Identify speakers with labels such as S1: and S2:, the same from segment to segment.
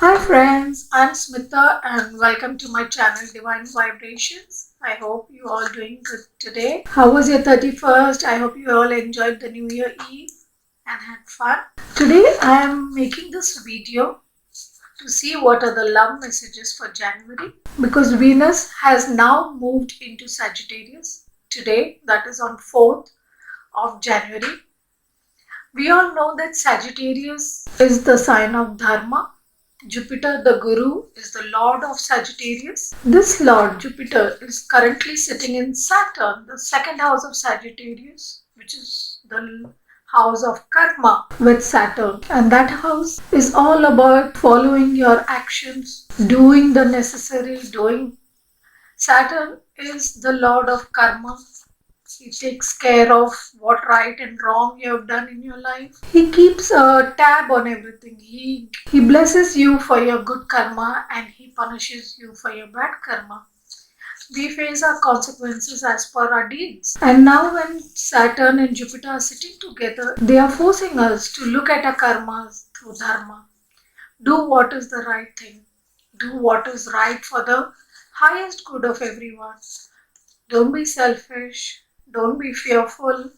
S1: Hi friends, I'm Smita and welcome to my channel Divine Vibrations. I hope you all doing good today. How was your 31st? I hope you all enjoyed the New Year Eve and had fun. Today I am making this video to see what are the love messages for January because Venus has now moved into Sagittarius today, that is on 4th of January. We all know that Sagittarius is the sign of Dharma. Jupiter, the Guru, is the Lord of Sagittarius. This Lord, Jupiter, is currently sitting in Saturn, the second house of Sagittarius, which is the house of Karma with Saturn. And that house is all about following your actions, doing the necessary, doing. Saturn is the Lord of Karma. He takes care of what right and wrong you have done in your life. He keeps a tab on everything. He blesses you for your good karma and he punishes you for your bad karma. We face our consequences as per our deeds. And now when Saturn and Jupiter are sitting together, they are forcing us to look at our karmas through dharma. Do what is the right thing. Do what is right for the highest good of everyone. Don't be selfish. Don't be fearful.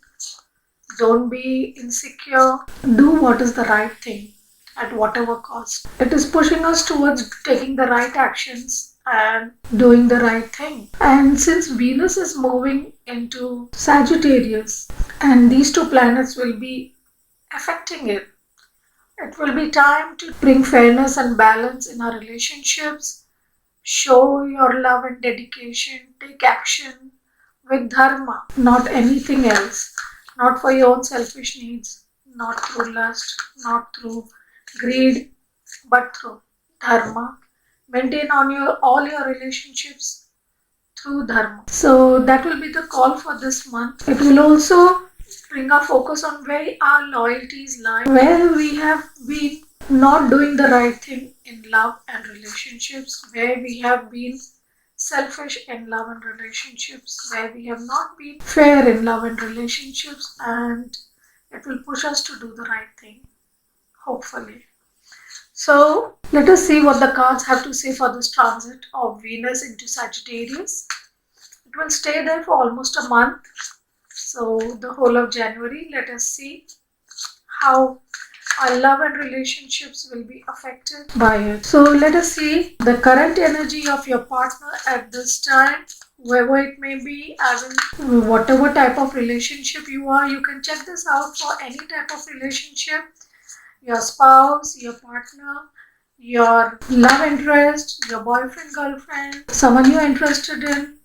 S1: Don't be insecure. Do what is the right thing at whatever cost. It is pushing us towards taking the right actions and doing the right thing. And since Venus is moving into Sagittarius and these two planets will be affecting it, it will be time to bring fairness and balance in our relationships. Show your love and dedication. Take action with dharma, not anything else. Not for your own selfish needs, not through lust, not through greed, but through dharma. Maintain on your all your relationships through dharma. So that will be the call for this month. It will also bring our focus on where our loyalties lie, where we have been not doing the right thing in love and relationships, where we have been selfish in love and relationships, where we have not been fair in love and relationships, and it will push us to do the right thing, hopefully. So, let us see what the cards have to say for this transit of Venus into Sagittarius. It will stay there for almost a month, so the whole of January. Let us see how our love and relationships will be affected by it. So let us see the current energy of your partner at this time, whoever it may be, as in whatever type of relationship you are. You can check this out for any type of relationship, your spouse, your partner, your love interest, your boyfriend, girlfriend, someone you're interested in,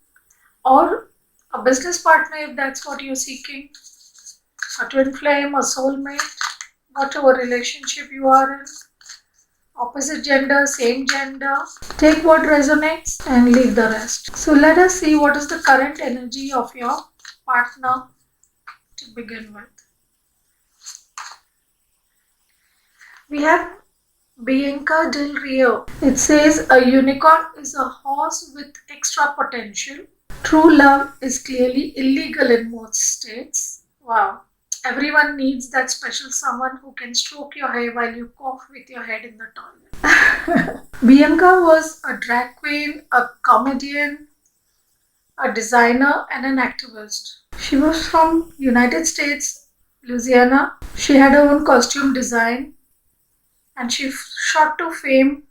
S1: or a business partner if that's what you're seeking, a twin flame, a soulmate, whatever relationship you are in, opposite gender, same gender. Take what resonates and leave the rest. So let us see what is the current energy of your partner to begin with. We have Bianca Del Rio. It says a unicorn is a horse with extra potential. True love is clearly illegal in most states. Wow. Everyone needs that special someone who can stroke your hair while you cough with your head in the toilet. Bianca was a drag queen, a comedian, a designer, and an activist. She was from United States, Louisiana. She had her own costume design and she shot to fame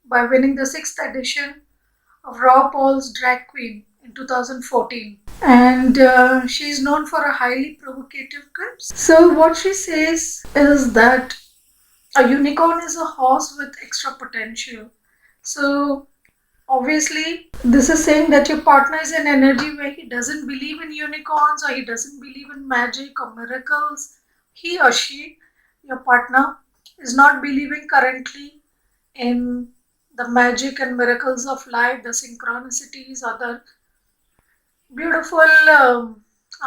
S1: by winning the 6th edition of RuPaul's Drag Queen in 2014. And she is known for a highly provocative clips. So what she says is that a unicorn is a horse with extra potential. So obviously this is saying that your partner is an energy where he doesn't believe in unicorns or he doesn't believe in magic or miracles. He or she, your partner, is not believing currently in the magic and miracles of life, the synchronicities or the beautiful,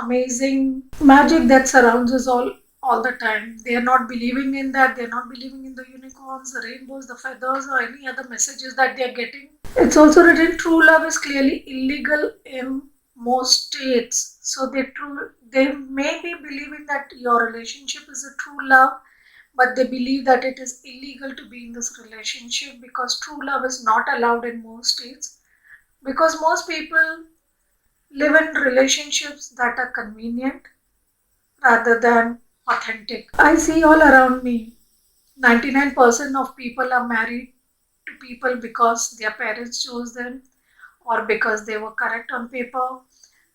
S1: amazing magic that surrounds us all the time. They are not believing in that. They are not believing in the unicorns, the rainbows, the feathers, or any other messages that they are getting. It's also written true love is clearly illegal in most states. So they may be believing that your relationship is a true love, but they believe that it is illegal to be in this relationship because true love is not allowed in most states. Because most people live in relationships that are convenient rather than authentic. I see all around me 99% of people are married to people because their parents chose them or because they were correct on paper,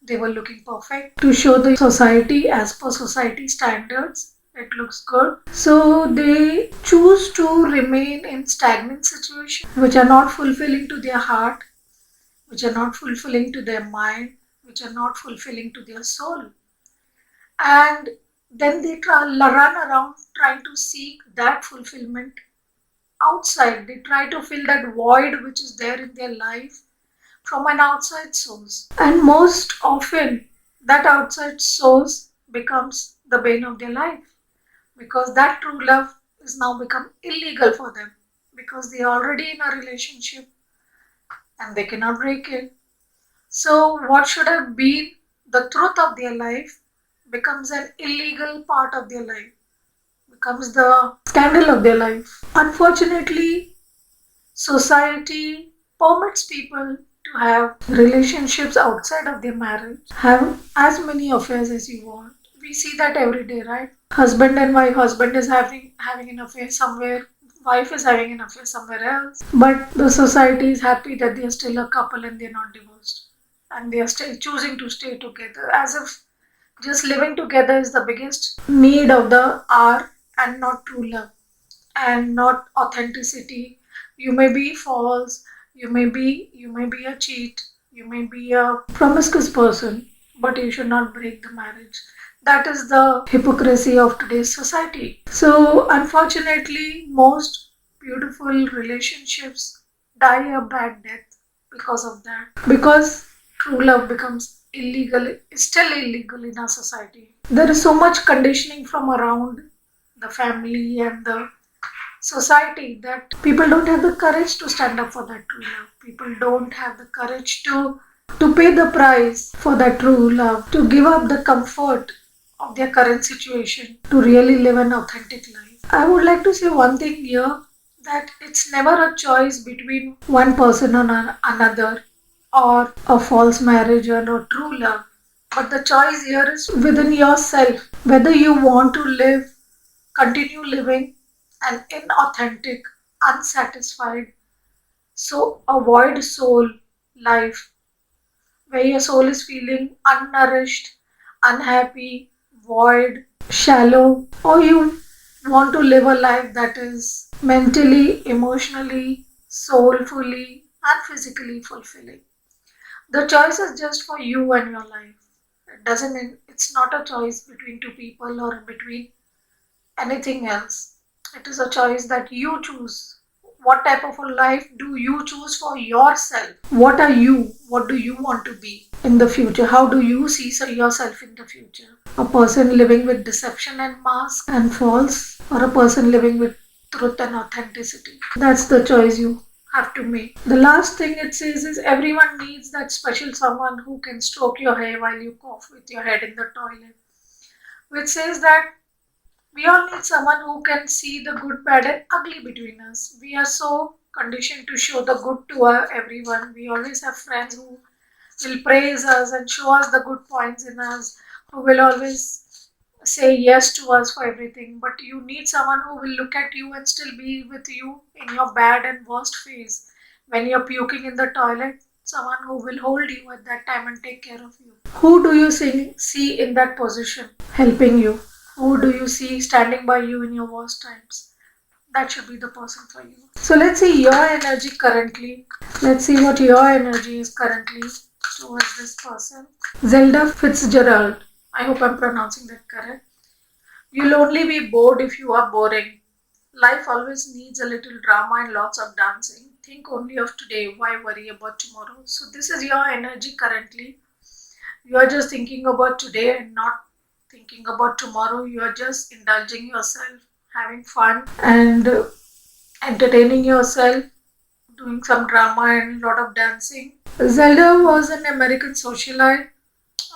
S1: they were looking perfect to show the society as per society standards. It looks good. So they choose to remain in stagnant situations which are not fulfilling to their heart, which are not fulfilling to their mind, which are not fulfilling to their soul. And then they run around trying to seek that fulfillment outside. They try to fill that void which is there in their life from an outside source. And most often, that outside source becomes the bane of their life because that true love is now become illegal for them because they are already in a relationship and they cannot break it. So, what should have been the truth of their life becomes an illegal part of their life, becomes the scandal of their life. Unfortunately, society permits people to have relationships outside of their marriage, have as many affairs as you want. We see that every day, right? Husband and wife, husband is having an affair somewhere, wife is having an affair somewhere else. But the society is happy that they are still a couple and they're not divorced. And they are still choosing to stay together as if just living together is the biggest need of the hour and not true love and not authenticity. You may be false, you may be a cheat, you may be a promiscuous person, but you should not break the marriage. That is the hypocrisy of today's society. So unfortunately, most beautiful relationships die a bad death because of that. Because true love becomes illegal, still illegal in our society. There is so much conditioning from around the family and the society that people don't have the courage to stand up for that true love. People don't have the courage to pay the price for that true love, to give up the comfort of their current situation to really live an authentic life. I would like to say one thing here that it's never a choice between one person or another or a false marriage or a true love. But the choice here is within yourself whether you want to continue living an inauthentic, unsatisfied, so a void soul life where your soul is feeling unnourished, unhappy, void, shallow, or you want to live a life that is mentally, emotionally, soulfully, and physically fulfilling. The choice is just for you and your life. It doesn't mean it's not a choice between two people or between anything else. It is a choice that you choose. What type of a life do you choose for yourself? What are you? What do you want to be in the future? How do you see yourself in the future? A person living with deception and mask and false, or a person living with truth and authenticity? That's the choice you have to make. The last thing it says is everyone needs that special someone who can stroke your hair while you cough with your head in the toilet, which says that we all need someone who can see the good, bad, and ugly between us. We are so conditioned to show the good to everyone. We always have friends who will praise us and show us the good points in us, who will always say yes to us for everything. But you need someone who will look at you and still be with you in your bad and worst phase. When you're puking in the toilet, someone who will hold you at that time and take care of you. Who do you see in that position helping you? Who do you see standing by you in your worst times? That should be the person for you. So let's see your energy currently. Let's see what your energy is currently towards this person. Zelda Fitzgerald. I hope I'm pronouncing that correct. You'll only be bored if you are boring. Life always needs a little drama and lots of dancing. Think only of today. Why worry about tomorrow? So this is your energy currently. You are just thinking about today and not thinking about tomorrow. You are just indulging yourself, having fun, and entertaining yourself, doing some drama and a lot of dancing. Zelda was an American socialite.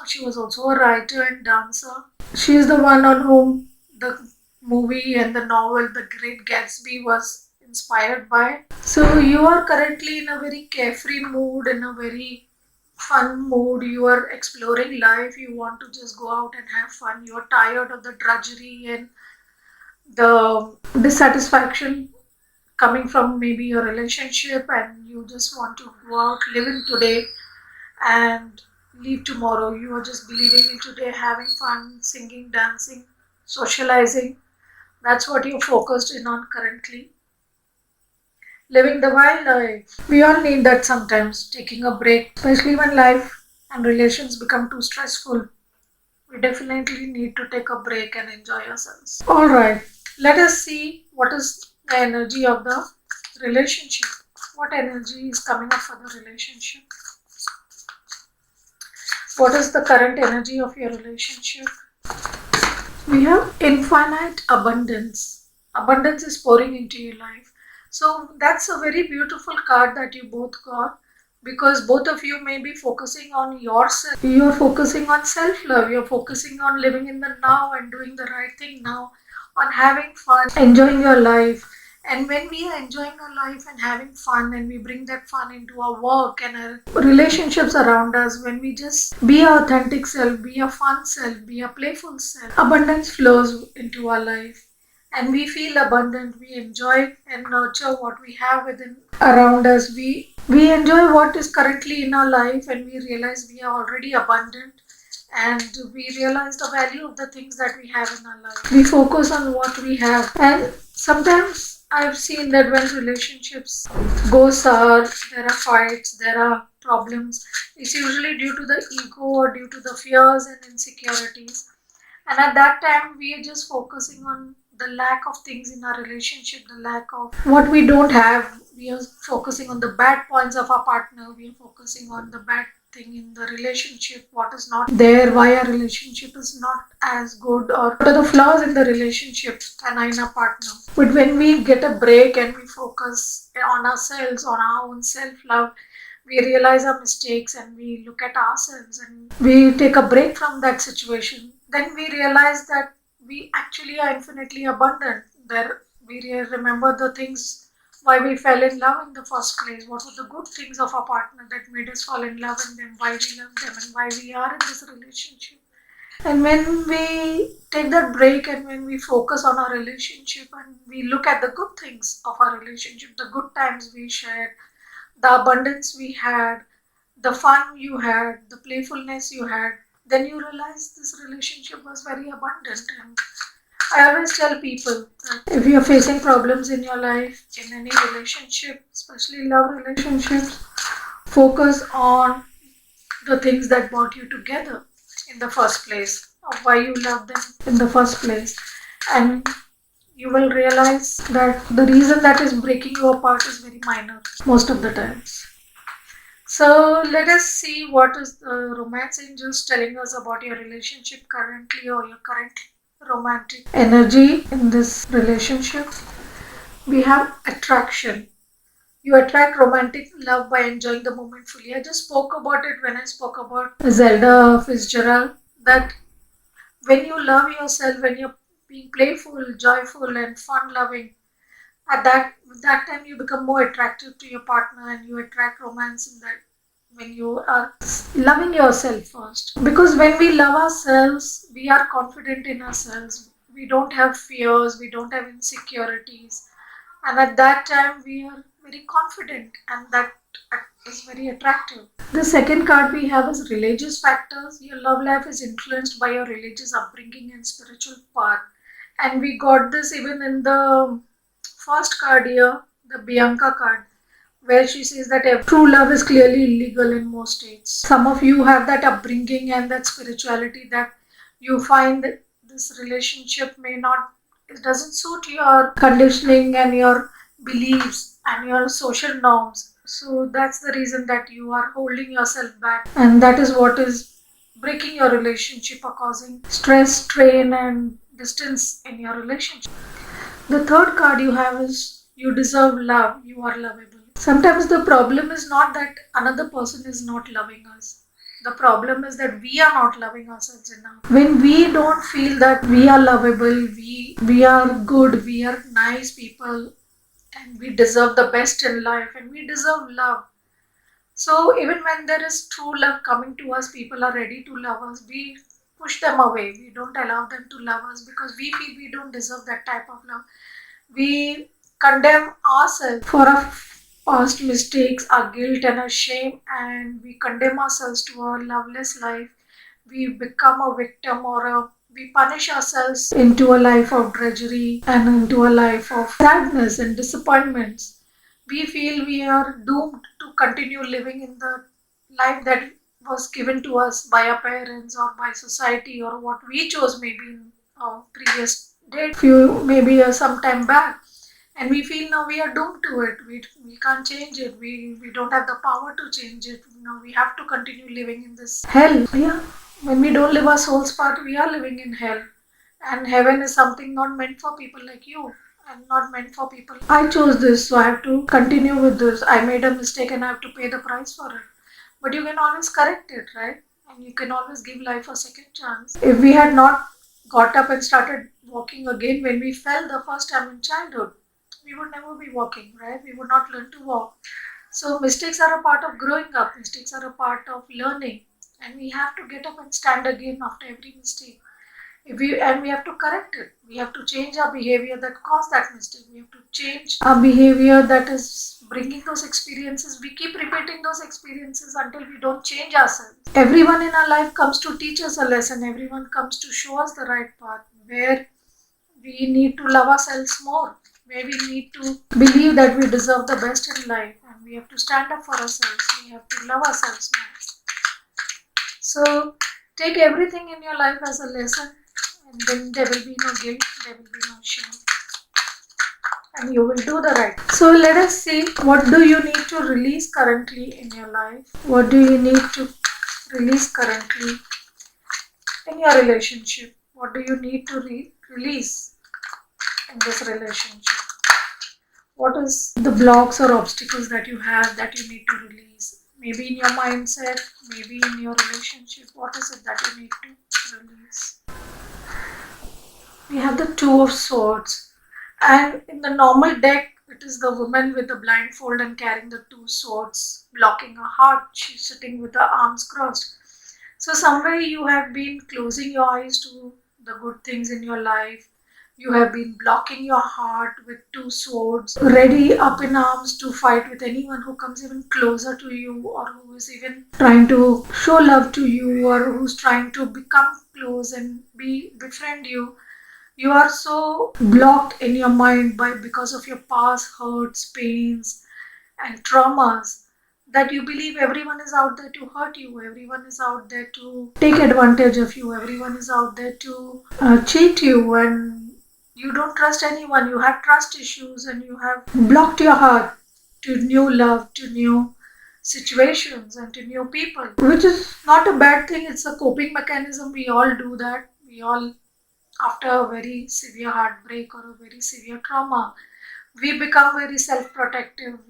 S1: She was also a writer and dancer. She is the one on whom the movie and the novel The Great Gatsby was inspired by. So you are currently in a very carefree mood, in a very fun mood. You are exploring life. You want to just go out and have fun. You are tired of the drudgery and the dissatisfaction coming from maybe your relationship, and you just want to go out, live in today and leave tomorrow. You are just believing in today, having fun, singing, dancing, socializing. That's what you're focused in on currently. Living the wild life. We all need that sometimes, taking a break, especially when life and relations become too stressful. We definitely need to take a break and enjoy ourselves. Alright, let us see what is the energy of the relationship. What energy is coming up for the relationship? What is the current energy of your relationship? We have infinite abundance. Abundance is pouring into your life. So that's a very beautiful card that you both got, because both of you may be focusing on yourself. You're focusing on self love. You're focusing on living in the now and doing the right thing now, on having fun, enjoying your life. And when we are enjoying our life and having fun, and we bring that fun into our work and our relationships around us, when we just be our authentic self, be a fun self, be a playful self, abundance flows into our life. And we feel abundant. We enjoy and nurture what we have within around us. We enjoy what is currently in our life, and we realize we are already abundant, and we realize the value of the things that we have in our life. We focus on what we have, and sometimes I've seen that when relationships go sour, there are fights, there are problems. It's usually due to the ego or due to the fears and insecurities. And at that time, we are just focusing on the lack of things in our relationship, the lack of what we don't have. We are focusing on the bad points of our partner. We are focusing on the bad thing in the relationship, what is not there, why our relationship is not as good, or what are the flaws in the relationship and in our partner. But when we get a break and we focus on ourselves, on our own self love, we realize our mistakes and we look at ourselves and we take a break from that situation, then we realize that we actually are infinitely abundant. There we remember the things why we fell in love in the first place, what were the good things of our partner that made us fall in love in them, why we love them and why we are in this relationship. And when we take that break and when we focus on our relationship and we look at the good things of our relationship, the good times we shared, the abundance we had, the fun you had, the playfulness you had, then you realize this relationship was very abundant. And I always tell people that if you're facing problems in your life, in any relationship, especially love relationships, focus on the things that brought you together in the first place, of why you love them in the first place. And you will realize that the reason that is breaking you apart is very minor most of the times. So let us see what is the romance angels telling us about your relationship currently, or your current romantic energy in this relationship. We have attraction. You attract romantic love by enjoying the moment fully. I just spoke about it when I spoke about Zelda Fitzgerald, that when you love yourself, when you're being playful, joyful, and fun loving, at that time you become more attractive to your partner and you attract romance in that when you are loving yourself first. Because when we love ourselves, we are confident in ourselves. We don't have fears, we don't have insecurities, and at that time we are very confident, and that is very attractive. The second card we have is religious factors. Your love life is influenced by your religious upbringing and spiritual path, and we got this even in the first card here, the Bianca card, where she says that true love is clearly illegal in most states. Some of you have that upbringing and that spirituality that you find that this relationship may not, it doesn't suit your conditioning and your beliefs and your social norms. So that's the reason that you are holding yourself back, and that is what is breaking your relationship or causing stress, strain, and distance in your relationship. The third card you have is you deserve love, you are lovable. Sometimes the problem is not that another person is not loving us. The problem is that we are not loving ourselves enough. When we don't feel that we are lovable, we are good, we are nice people, and we deserve the best in life, and we deserve love. So even when there is true love coming to us, people are ready to love us. We push them away. We don't allow them to love us because we feel we don't deserve that type of love. We condemn ourselves for our past mistakes, our guilt and our shame, and we condemn ourselves to a loveless life. We become a victim we punish ourselves into a life of drudgery and into a life of sadness and disappointments. We feel we are doomed to continue living in the life that was given to us by our parents or by society or what we chose maybe in our previous date few maybe some time back, and we feel now we are doomed to it. We can't change it. We don't have the power to change it. Now we have to continue living in this hell. Yeah, when we don't live our soul's part, we are living in hell. And heaven is something not meant for people like you and not meant for people. I chose this, so I have to continue with this. I made a mistake and I have to pay the price for it. But you can always correct it, right? And you can always give life a second chance. If we had not got up and started walking again when we fell the first time in childhood, we would never be walking, right? We would not learn to walk. So mistakes are a part of growing up. Mistakes are a part of learning, and we have to get up and stand again after every mistake. If we and we have to correct it. We have to change our behavior that caused that mistake. We have to change our behavior that is bringing those experiences. We keep repeating those experiences until we don't change ourselves. Everyone in our life comes to teach us a lesson. Everyone comes to show us the right path where we need to love ourselves more, where we need to believe that we deserve the best in life, and we have to stand up for ourselves. We have to love ourselves more. So take everything in your life as a lesson, and then there will be no guilt, there will be no shame, and you will do the right. So let us see, what do you need to release currently in your life? What do you need to release currently in your relationship? What do you need to release in this relationship? What is the blocks or obstacles that you have that you need to release? Maybe in your mindset, maybe in your relationship. What is it that you need to release? We have the Two of Swords, and in the normal deck, it is the woman with the blindfold and carrying the two swords, blocking her heart. She's sitting with her arms crossed. So, somewhere you have been closing your eyes to the good things in your life. You have been blocking your heart with two swords, ready up in arms to fight with anyone who comes even closer to you or who is even trying to show love to you or who's trying to become close and befriend you. You are so blocked in your mind by because of your past hurts, pains, and traumas that you believe everyone is out there to hurt you, everyone is out there to take advantage of you, everyone is out there to cheat you, and you don't trust anyone. You have trust issues and you have blocked your heart to new love, to new situations, and to new people, which is not a bad thing. It's a coping mechanism. We all do that. We all, after a very severe heartbreak or a very severe trauma, we become very self-protective.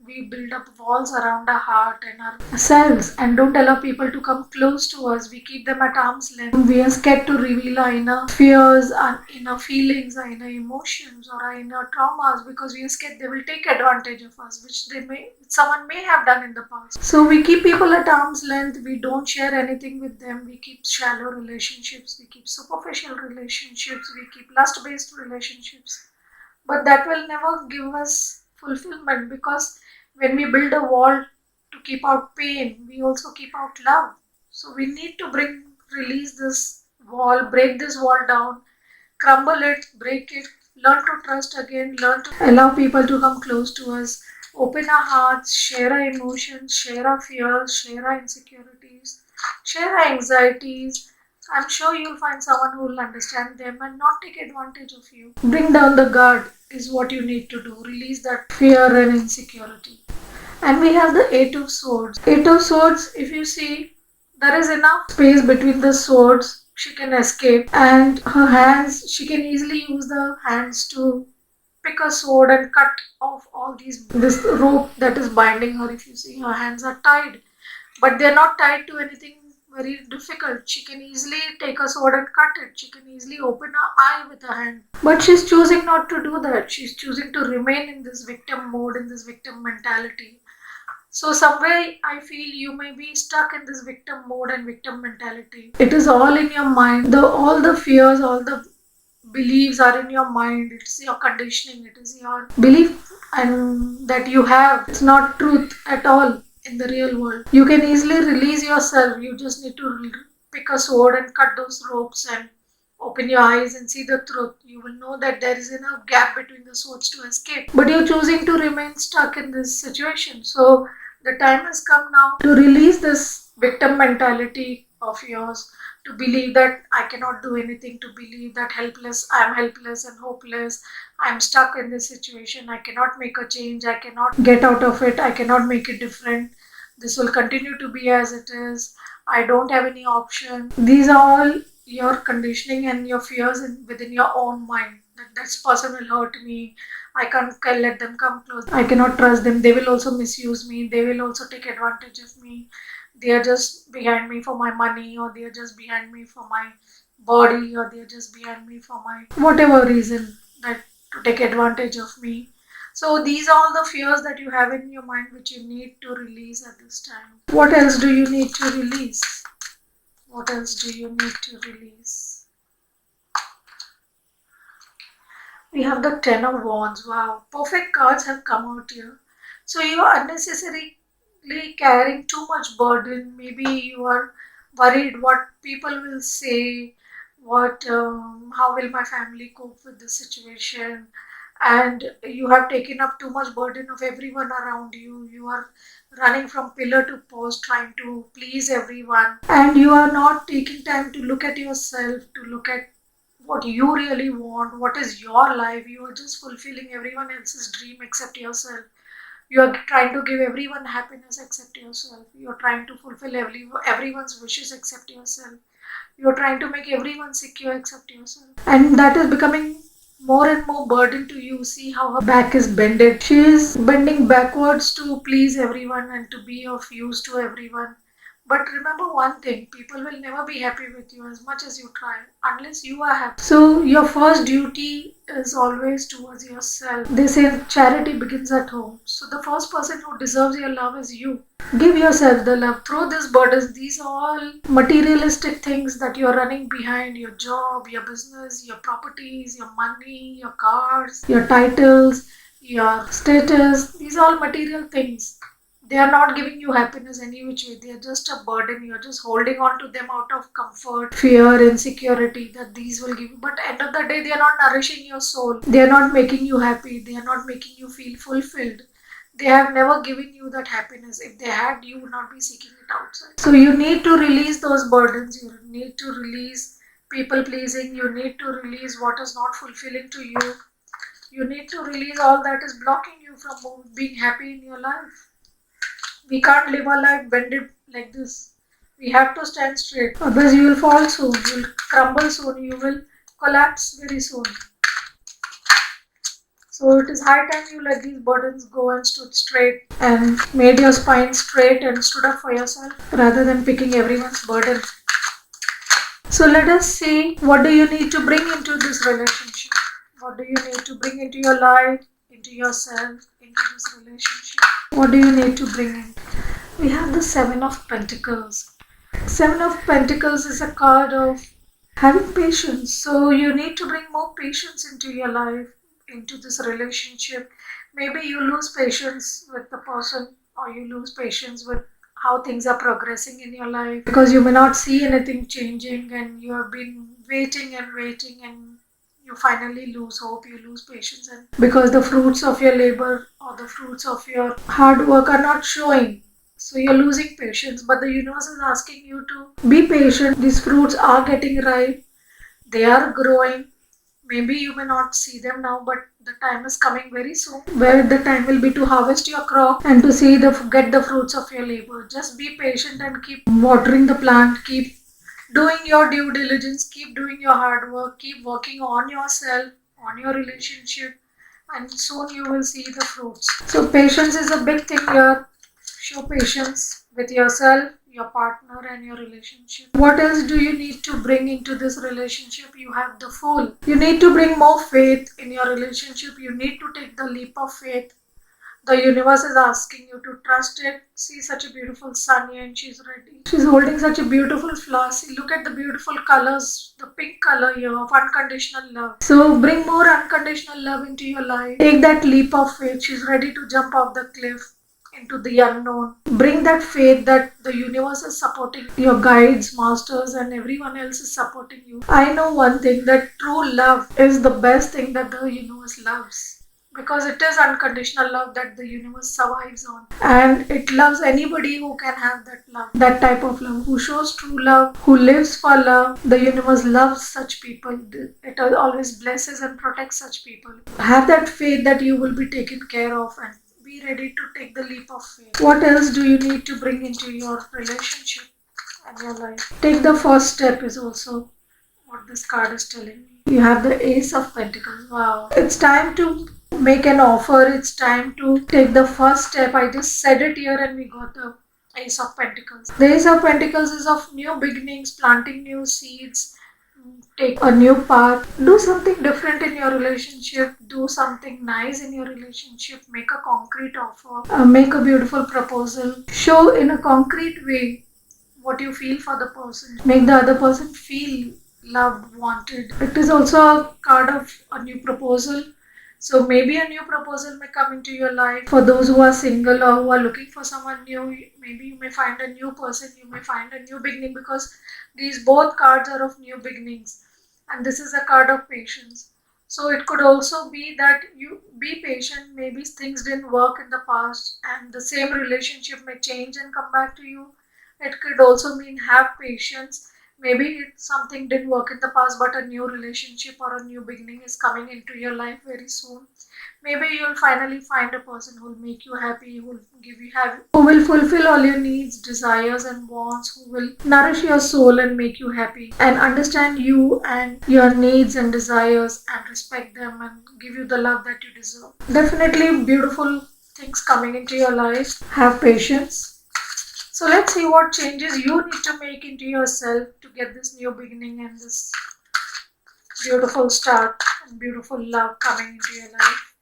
S1: We build up walls around our heart and ourselves and don't allow people to come close to us. We keep them at arm's length. We are scared to reveal our inner fears, our inner feelings, our inner emotions, or our inner traumas because we are scared they will take advantage of us, which someone may have done in the past. So we keep people at arm's length. We don't share anything with them. We keep shallow relationships. We keep superficial relationships. We keep lust-based relationships, but that will never give us fulfillment because when we build a wall to keep out pain, we also keep out love. So we need to release this wall, break this wall down, crumble it, break it, learn to trust again, learn to allow people to come close to us, open our hearts, share our emotions, share our fears, share our insecurities, share our anxieties. I'm sure you'll find someone who will understand them and not take advantage of you. Bring down the guard is what you need to do. Release that fear and insecurity. And we have the Eight of Swords. Eight of Swords, if you see, there is enough space between the swords. She can escape, and her hands, she can easily use the hands to pick a sword and cut off all this rope that is binding her. If you see, her hands are tied, but they're not tied to anything very difficult. She can easily take a sword and cut it. She can easily open her eye with her hand. But she's choosing not to do that. She's choosing to remain in this victim mode, in this victim mentality. So somewhere I feel you may be stuck in this victim mode and victim mentality. It is all in your mind. All the fears, all the beliefs are in your mind. It's your conditioning. It is your belief and that you have. It's not truth at all in the real world. You can easily release yourself. You just need to pick a sword and cut those ropes and open your eyes and see the truth. You will know that there is enough gap between the swords to escape. But you're choosing to remain stuck in this situation. So the time has come now to release this victim mentality of yours, to believe that I cannot do anything, to believe that I am helpless and hopeless, I am stuck in this situation, I cannot make a change, I cannot get out of it, I cannot make it different, this will continue to be as it is, I don't have any option. These are all your conditioning and your fears within your own mind. That this person will hurt me, I can't let them come close, I cannot trust them, they will also misuse me, they will also take advantage of me, they are just behind me for my money, or they are just behind me for my body, or they are just behind me for my whatever reason, that to take advantage of me. So these are all the fears that you have in your mind which you need to release at this time. What else do you need to release? What else do you need to release? We have the Ten of Wands. Wow, perfect cards have come out here. So you are unnecessarily carrying too much burden. Maybe you are worried what people will say, how will my family cope with this situation, and you have taken up too much burden of everyone around you. You are running from pillar to post trying to please everyone, and you are not taking time to look at yourself, to look at what you really want, what is your life. You are just fulfilling everyone else's dream except yourself. You are trying to give everyone happiness except yourself. You are trying to fulfill everyone's wishes except yourself. You are trying to make everyone secure except yourself. And that is becoming more and more burden to you. See how her back is bended. She is bending backwards to please everyone and to be of use to everyone. But remember one thing, people will never be happy with you as much as you try unless you are happy. So your first duty is always towards yourself. They say charity begins at home. So the first person who deserves your love is you. Give yourself the love. Throw these burdens. These are all materialistic things that you're running behind: your job, your business, your properties, your money, your cars, your titles, your status. These are all material things. They are not giving you happiness any which way. They are just a burden. You're just holding on to them out of comfort, fear, insecurity that these will give you. But end of the day, they are not nourishing your soul. They are not making you happy. They are not making you feel fulfilled. They have never given you that happiness. If they had, you would not be seeking it outside. So you need to release those burdens. You need to release people pleasing. You need to release what is not fulfilling to you. You need to release all that is blocking you from being happy in your life. We can't live our life bended like this. We have to stand straight. Otherwise, you will fall soon. You will crumble soon. You will collapse very soon. So it is high time you let these burdens go and stood straight and made your spine straight and stood up for yourself rather than picking everyone's burden. So let us see, what do you need to bring into this relationship? What do you need to bring into your life, into yourself, into this relationship? What do you need to bring in? We have the Seven of Pentacles. Seven of Pentacles is a card of having patience. So you need to bring more patience into your life, into this relationship. Maybe you lose patience with the person, or you lose patience with how things are progressing in your life because you may not see anything changing and you have been waiting and you finally lose hope, you lose patience, and because the fruits of your labor or the fruits of your hard work are not showing, so you're losing patience. But the universe is asking you to be patient. These fruits are getting ripe, they are growing. Maybe you may not see them now, but the time is coming very soon where the time will be to harvest your crop and to see get the fruits of your labor. Just be patient and keep watering the plant, keep doing your due diligence, keep doing your hard work, keep working on yourself, on your relationship, and soon you will see the fruits. So patience is a big thing here. Show patience with yourself. your partner and your relationship. What else do you need to bring into this relationship? You have the Fool. You need to bring more faith in your relationship. You need to take the leap of faith. The universe is asking you to trust it. See such a beautiful Sunny and she's ready. She's holding such a beautiful flower. See, look at the beautiful colors. The pink color here of unconditional love. So bring more unconditional love into your life. Take that leap of faith. She's ready to jump off the cliff into the unknown. Bring that faith that the universe is supporting your guides, masters, and everyone else is supporting you. I know one thing, that true love is the best thing that the universe loves, because it is unconditional love that the universe survives on, and it loves anybody who can have that love, that type of love, who shows true love, who lives for love. The universe loves such people. It always blesses and protects such people. Have that faith that you will be taken care of, and be ready to take the leap of faith. What else do you need to bring into your relationship and your life? Take the first step is also what this card is telling me. You have the Ace of Pentacles. Wow. It's time to make an offer. It's time to take the first step. I just said it here and we got the Ace of Pentacles. The Ace of Pentacles is of new beginnings, planting new seeds, take a new path, do something different in your relationship, do something nice in your relationship, make a concrete offer, make a beautiful proposal, show in a concrete way what you feel for the person, make the other person feel loved, wanted. It is also a card of a new proposal. So maybe a new proposal may come into your life. For those who are single or who are looking for someone new, maybe you may find a new person, you may find a new beginning, because these both cards are of new beginnings. And this is a card of patience. So it could also be that you be patient. Maybe things didn't work in the past and the same relationship may change and come back to you. It could also mean have patience. Maybe something didn't work in the past, but a new relationship or a new beginning is coming into your life very soon. Maybe you'll finally find a person who will make you happy, who will give you happy, who will fulfill all your needs, desires, and wants, who will nourish your soul and make you happy, and understand you and your needs and desires and respect them and give you the love that you deserve. Definitely beautiful things coming into your life. Have patience. So let's see what changes you need to make into yourself to get this new beginning and this beautiful start and beautiful love coming into your life.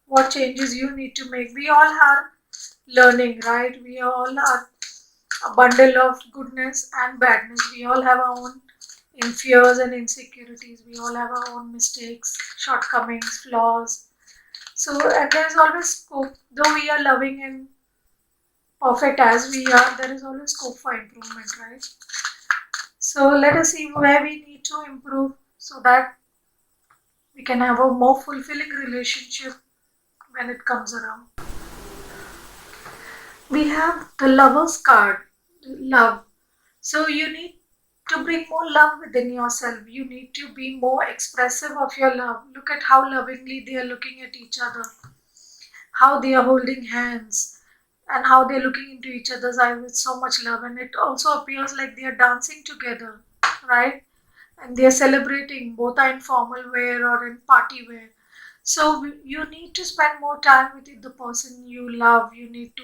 S1: What changes you need to make. We all are learning, right? We all are a bundle of goodness and badness. We all have our own fears and insecurities. We all have our own mistakes, shortcomings, flaws. So, and there's always scope. Though we are loving and perfect as we are, there is always scope for improvement, right? So let us see where we need to improve so that we can have a more fulfilling relationship when it comes around. We have the Lover's card, love. So you need to bring more love within yourself. You need to be more expressive of your love. Look at how lovingly they are looking at each other, how they are holding hands, and how they're looking into each other's eyes with so much love. And it also appears like they are dancing together, right? And they are celebrating, both are in formal wear or in party wear. So you need to spend more time with the person you love. You need to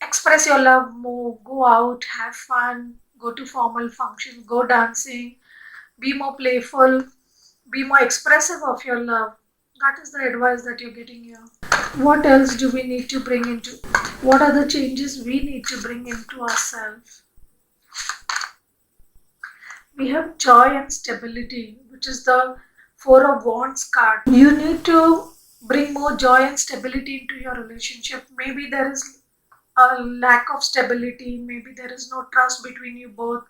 S1: express your love more, go out, have fun, go to formal functions, go dancing, be more playful, be more expressive of your love. That is the advice that you're getting here. What else do we need to bring into? What are the changes we need to bring into ourselves? We have joy and stability, which is the Four of Wands card. You need to bring more joy and stability into your relationship. Maybe there is a lack of stability, maybe there is no trust between you both.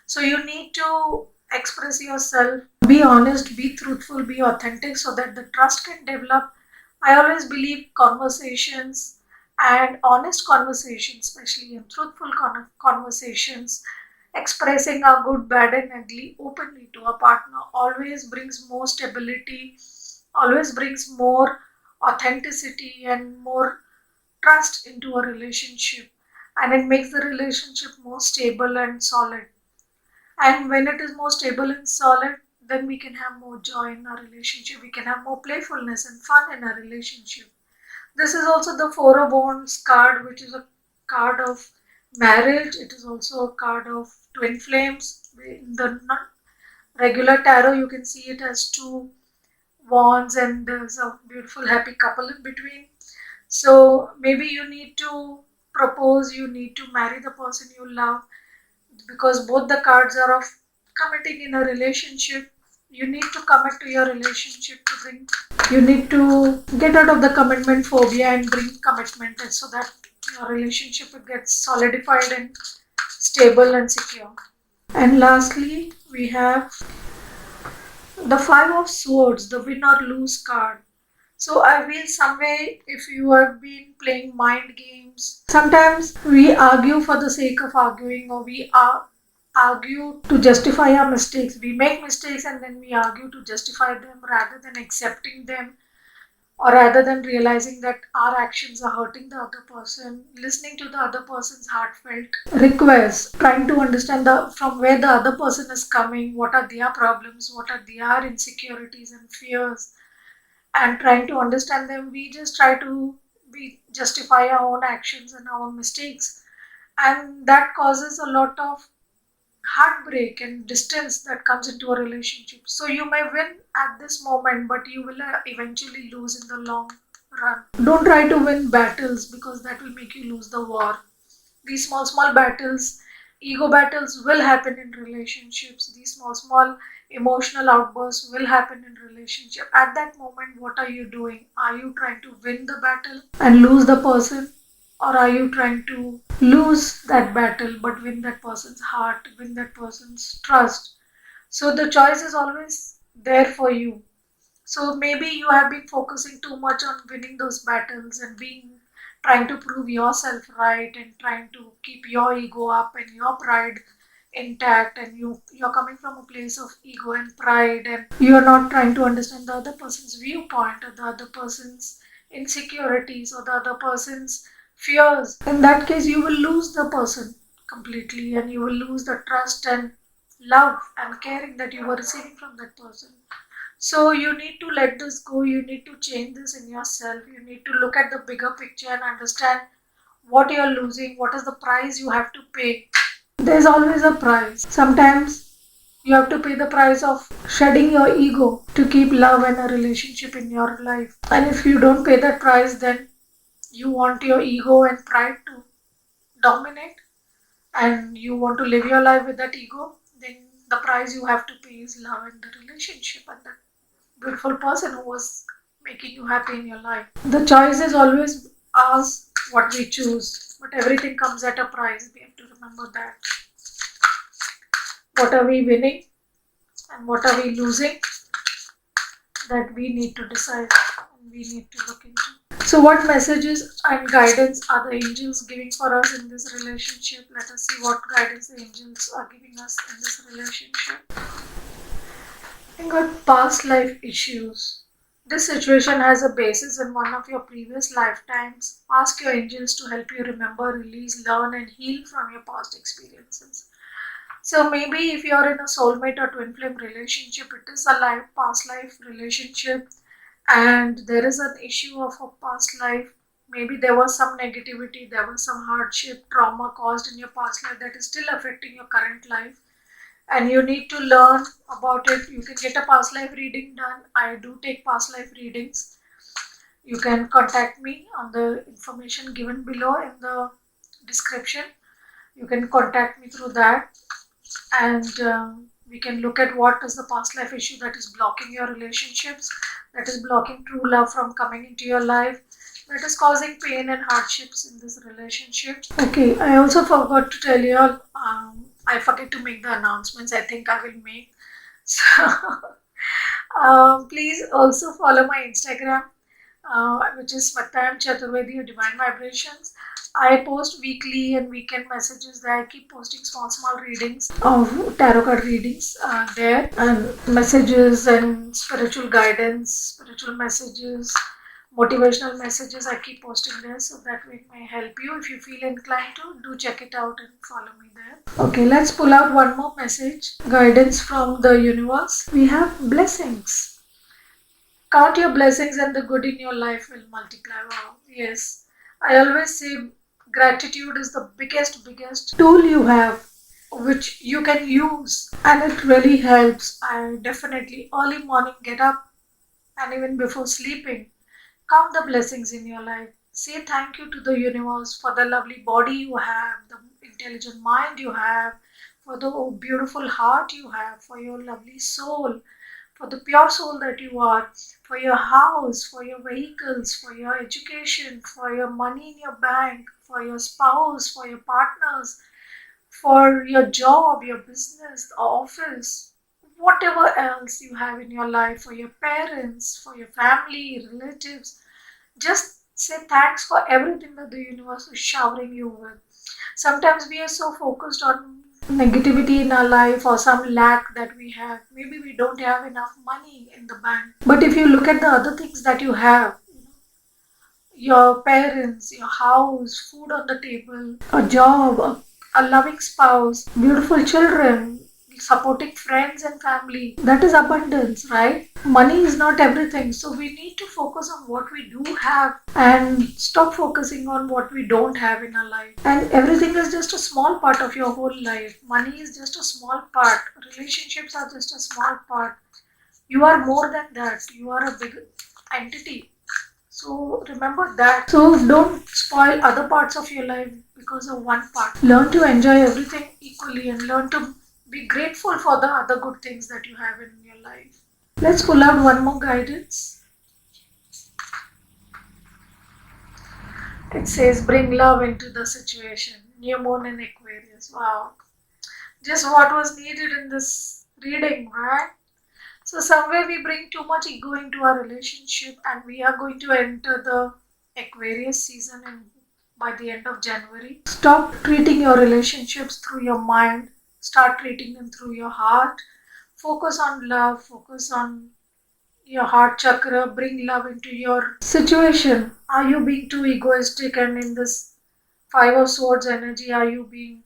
S1: So you need to express yourself, be honest, be truthful, be authentic so that the trust can develop. I always believe conversations and honest conversations, especially and truthful conversations, expressing our good, bad, and ugly openly to a partner always brings more stability, always brings more authenticity and more trust into a relationship, and it makes the relationship more stable and solid. And when it is more stable and solid, then we can have more joy in our relationship, we can have more playfulness and fun in our relationship. This is also the Four of Wands card, which is a card of Marriage, it is also a card of twin flames. In the regular tarot, you can see it as two wands and there's a beautiful happy couple in between. So maybe you need to propose, you need to marry the person you love, because both the cards are of committing in a relationship. You need to commit to your relationship to bring, you need to get out of the commitment phobia and bring commitment, and so that your relationship gets solidified and stable and secure. And lastly, we have the Five of Swords, the win or lose card. So I feel some way, if you have been playing mind games, sometimes we argue for the sake of arguing, or we argue to justify our mistakes. We make mistakes and then we argue to justify them rather than accepting them, or rather than realizing that our actions are hurting the other person, listening to the other person's heartfelt requests, trying to understand from where the other person is coming, what are their problems, what are their insecurities and fears, and trying to understand them. We just try to we justify our own actions and our own mistakes, and that causes a lot of heartbreak and distance that comes into a relationship. So you may win at this moment, but you will eventually lose in the long run. Don't try to win battles, because that will make you lose the war. These small battles, ego battles, will happen in relationships. These small emotional outbursts will happen in relationship. At that moment, what are you doing? Are you trying to win the battle and lose the person, or are you trying to lose that battle but win that person's heart, win that person's trust? So the choice is always there for you. So maybe you have been focusing too much on winning those battles and being trying to prove yourself right and trying to keep your ego up and your pride intact, and you're coming from a place of ego and pride, and you're not trying to understand the other person's viewpoint or the other person's insecurities or the other person's fears. In that case, you will lose the person completely, and you will lose the trust and love and caring that you were receiving from that person. So you need to let this go. You need to change this in yourself. You need to look at the bigger picture and understand what you're losing, what is the price you have to pay. There's always a price. Sometimes you have to pay the price of shedding your ego to keep love and a relationship in your life. And if you don't pay that price, then you want your ego and pride to dominate, and you want to live your life with that ego, then the price you have to pay is love and the relationship and that beautiful person who was making you happy in your life. The choice is always ours, what we choose, but everything comes at a price. We have to remember that. What are we winning and what are we losing? That we need to decide and we need to look into. So, what messages and guidance are the angels giving for us in this relationship? Let us see what guidance the angels are giving us in this relationship. You got past life issues. This situation has a basis in one of your previous lifetimes. Ask your angels to help you remember, release, learn, and heal from your past experiences. So maybe if you're in a soulmate or twin flame relationship, it is a past life relationship, and there is an issue of a past life. Maybe there was some negativity, there was some hardship, trauma caused in your past life that is still affecting your current life, and you need to learn about it. You can get a past life reading done. I do take past life readings. You can contact me on the information given below in the description. You can contact me through that, and we can look at what is the past life issue that is blocking your relationships, that is blocking true love from coming into your life, that is causing pain and hardships in this relationship. Okay, I also forgot to tell you all, I forget to make the announcements. I think I will make. So, please also follow my Instagram, which is Smatayam Chaturvedi Divine Vibrations. I post weekly and weekend messages there. I keep posting small readings of tarot card readings there, and messages and spiritual guidance, spiritual messages, motivational messages. I keep posting there, so that way it may help you. If you feel inclined to, do check it out and follow me there. Okay, let's pull out one more message. Guidance from the universe. We have blessings. Count your blessings and the good in your life will multiply. Wow. Yes. I always say Gratitude is the biggest tool you have, which you can use, and it really helps. I definitely early morning get up, and even before sleeping, count the blessings in your life. Say thank you to the universe for the lovely body you have, the intelligent mind you have, for the beautiful heart you have, for your lovely soul, for the pure soul that you are, for your house, for your vehicles, for your education, for your money in your bank, for your spouse, for your partners, for your job, your business, the office, whatever else you have in your life, for your parents, for your family, relatives. Just say thanks for everything that the universe is showering you with. Sometimes we are so focused on negativity in our life or some lack that we have. Maybe we don't have enough money in the bank. But if you look at the other things that you have, your parents, your house, food on the table, a job, a loving spouse, beautiful children, supporting friends and family. That is abundance, right? Money is not everything. So we need to focus on what we do have and stop focusing on what we don't have in our life. And everything is just a small part of your whole life. Money is just a small part. Relationships are just a small part. You are more than that. You are a big entity. So remember that. So don't spoil other parts of your life because of one part. Learn to enjoy everything equally and learn to be grateful for the other good things that you have in your life. Let's pull out one more guidance. It says bring love into the situation. New moon in Aquarius. Wow. Just what was needed in this reading, right? So somewhere we bring too much ego into our relationship and we are going to enter the Aquarius season by the end of January. Stop treating your relationships through your mind. Start treating them through your heart. Focus on love. Focus on your heart chakra. Bring love into your situation. Are you being too egoistic and in this Five of Swords energy, are you being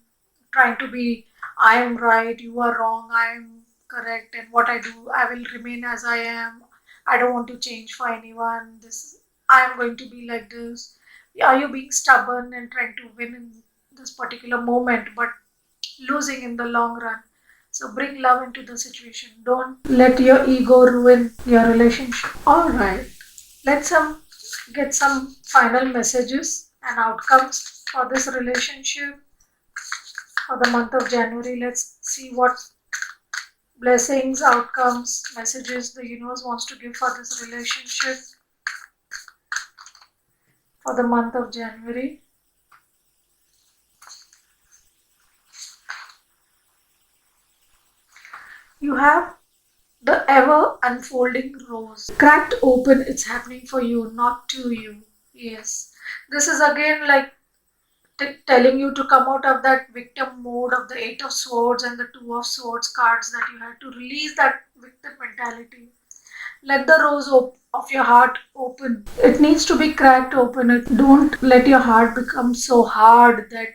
S1: trying to be I am right, you are wrong, I am correct, and what I do, I will remain as I am. I don't want to change for anyone. This I am going to be like this. Are you being stubborn and trying to win in this particular moment but losing in the long run? So bring love into the situation. Don't let your ego ruin your relationship. Alright. Let's get some final messages and outcomes for this relationship for the month of January. Let's see what blessings, outcomes, messages the universe wants to give for this relationship for the month of January. You have the ever unfolding rose. Cracked open, it's happening for you, not to you. Yes. This is again like telling you to come out of that victim mode of the Eight of Swords and the Two of Swords cards, that you had to release that victim mentality. Let the rose of your heart open. It needs to be cracked open. Don't let your heart become so hard that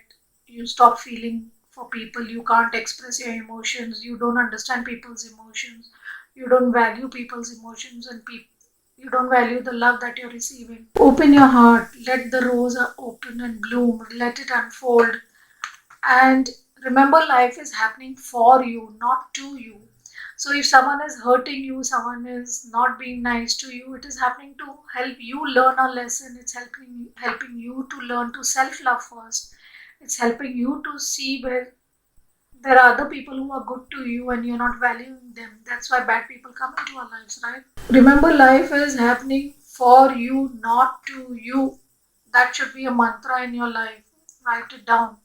S1: you stop feeling for people. You can't express your emotions. You don't understand people's emotions. You don't value people's emotions and you don't value the love that you're receiving. Open your heart. Let the rose open and bloom. Let it unfold. And remember, life is happening for you, not to you. So if someone is hurting you, someone is not being nice to you, it is happening to help you learn a lesson. It's helping you to learn to self-love first. It's helping you to see where there are other people who are good to you and you're not valuing them. That's why bad people come into our lives, right? Remember, life is happening for you, not to you. That should be a mantra in your life. Write it down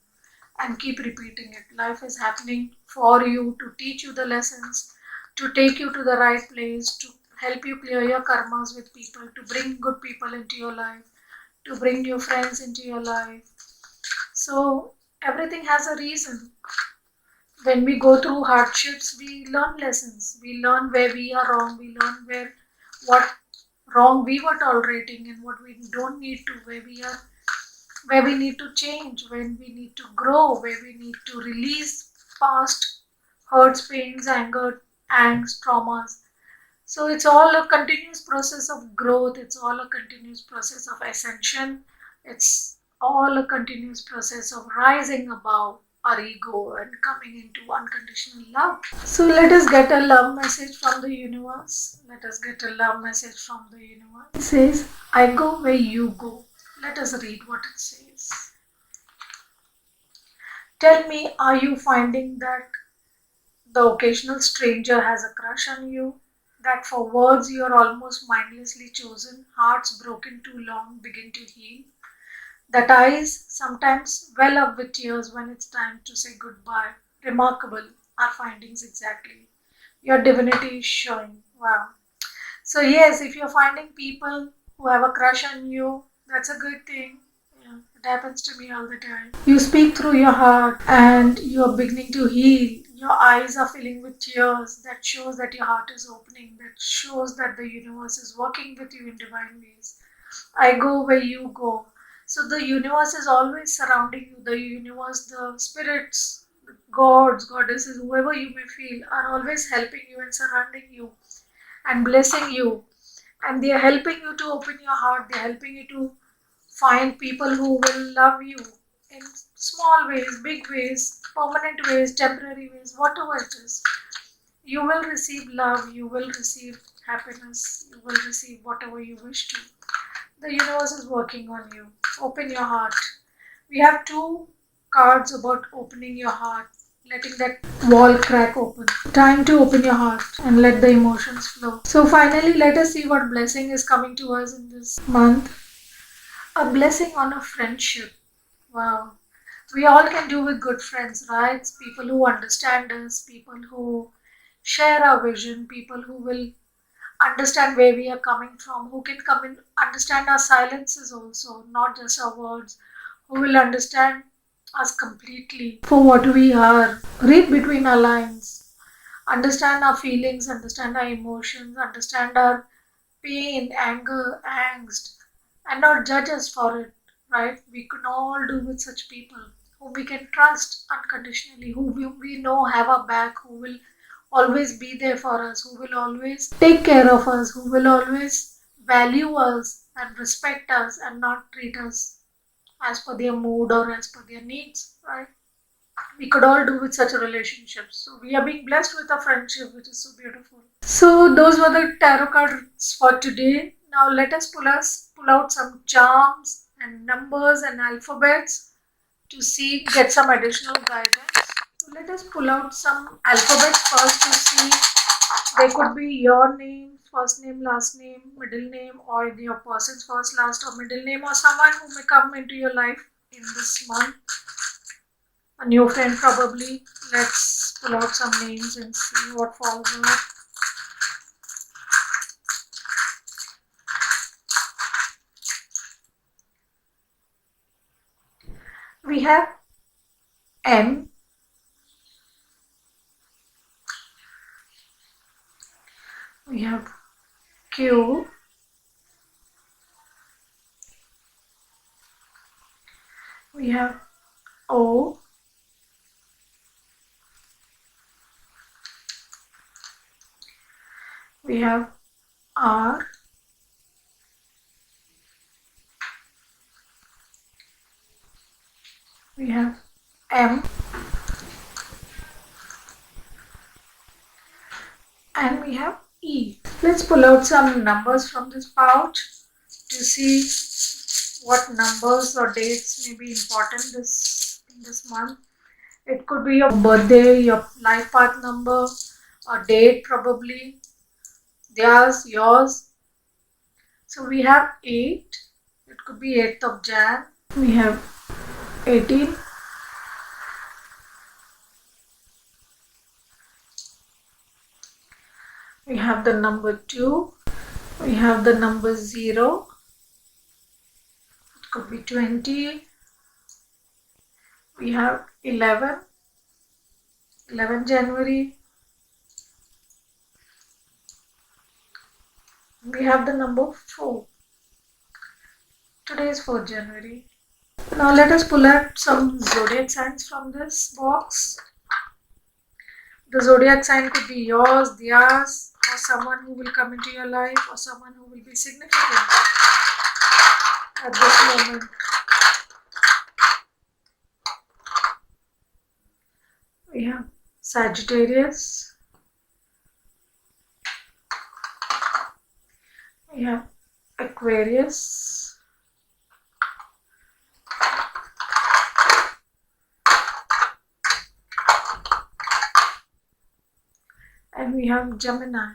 S1: and keep repeating it. Life is happening for you to teach you the lessons, to take you to the right place, to help you clear your karmas with people, to bring good people into your life, to bring new friends into your life. So everything has a reason. When we go through hardships, we learn lessons. We learn where we are wrong. We learn what wrong we were tolerating and what we don't need to, where we need to change, when we need to grow, where we need to release past hurts, pains, anger, angst, traumas. So it's all a continuous process of growth. It's all a continuous process of ascension. It's all a continuous process of rising above our ego and coming into unconditional love. So let us get a love message from the universe. Let us get a love message from the universe. It says, I go where you go. Let us read what it says. Tell me, are you finding that the occasional stranger has a crush on you? That for words you are almost mindlessly chosen, hearts broken too long begin to heal? That eyes sometimes well up with tears when it's time to say goodbye. Remarkable, our findings exactly. Your divinity is showing. Wow. So, yes, if you're finding people who have a crush on you, that's a good thing. Yeah, it happens to me all the time. You speak through your heart and you're beginning to heal. Your eyes are filling with tears. That shows that your heart is opening. That shows that the universe is working with you in divine ways. I go where you go. So the universe is always surrounding you. The universe, the spirits, the gods, goddesses, whoever you may feel, are always helping you and surrounding you and blessing you. And they are helping you to open your heart. They are helping you to find people who will love you in small ways, big ways, permanent ways, temporary ways, whatever it is. You will receive love, you will receive happiness, you will receive whatever you wish to. The universe is working on you. Open your heart. We have two cards about opening your heart, letting that wall crack open. Time to open your heart and let the emotions flow. So, finally, let us see what blessing is coming to us in this month. A blessing on a friendship. Wow. We all can do with good friends, right? People who understand us, people who share our vision, people who will understand where we are coming from, who can come and understand our silences also, not just our words, who will understand us completely for what we are, read between our lines, understand our feelings, understand our emotions, understand our pain, anger, angst, and not judge us for it, right? We can all do with such people whom we can trust unconditionally, who we know have our back, who will always be there for us, who will always take care of us, who will always value us and respect us and not treat us as per their mood or as per their needs, right? We could all do with such a relationship. So we are being blessed with a friendship which is so beautiful. So those were the tarot cards for today. Now let us pull out some charms and numbers and alphabets to see get some additional guidance. So let us pull out some alphabets first to see. They could be your name, first name, last name, middle name, or your person's first, last, or middle name, or someone who may come into your life in this month. A new friend, probably. Let's pull out some names and see what falls out. We have M. We have Q. We have O. We have R. We have M. And we have E. Let's pull out some numbers from this pouch to see what numbers or dates may be important in this month. It could be your birthday, your life path number, or date probably, theirs, yours. So we have 8. It could be 8th of Jan. We have 18. We have the number 2. We have the number 0. It could be 20. We have 11. 11 January. We have the number 4. Today is 4th January. Now let us pull out some zodiac signs from this box. The zodiac sign could be yours, theirs, or someone who will come into your life, or someone who will be significant at this moment. Sagittarius. We have Aquarius. And we have Gemini.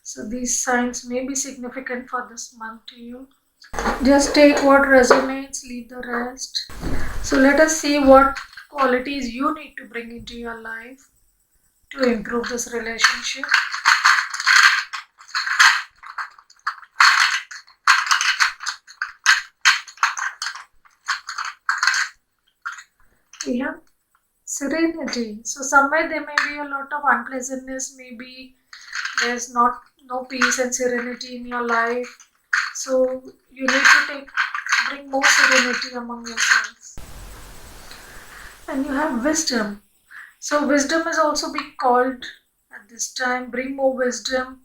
S1: So these signs may be significant for this month to you. Just take what resonates, leave the rest. So let us see what qualities you need to bring into your life to improve this relationship. We have serenity. So somewhere there may be a lot of unpleasantness, maybe there's no peace and serenity in your life. So you need to bring more serenity among yourselves. And you have wisdom. So wisdom is also being called at this time. Bring more wisdom.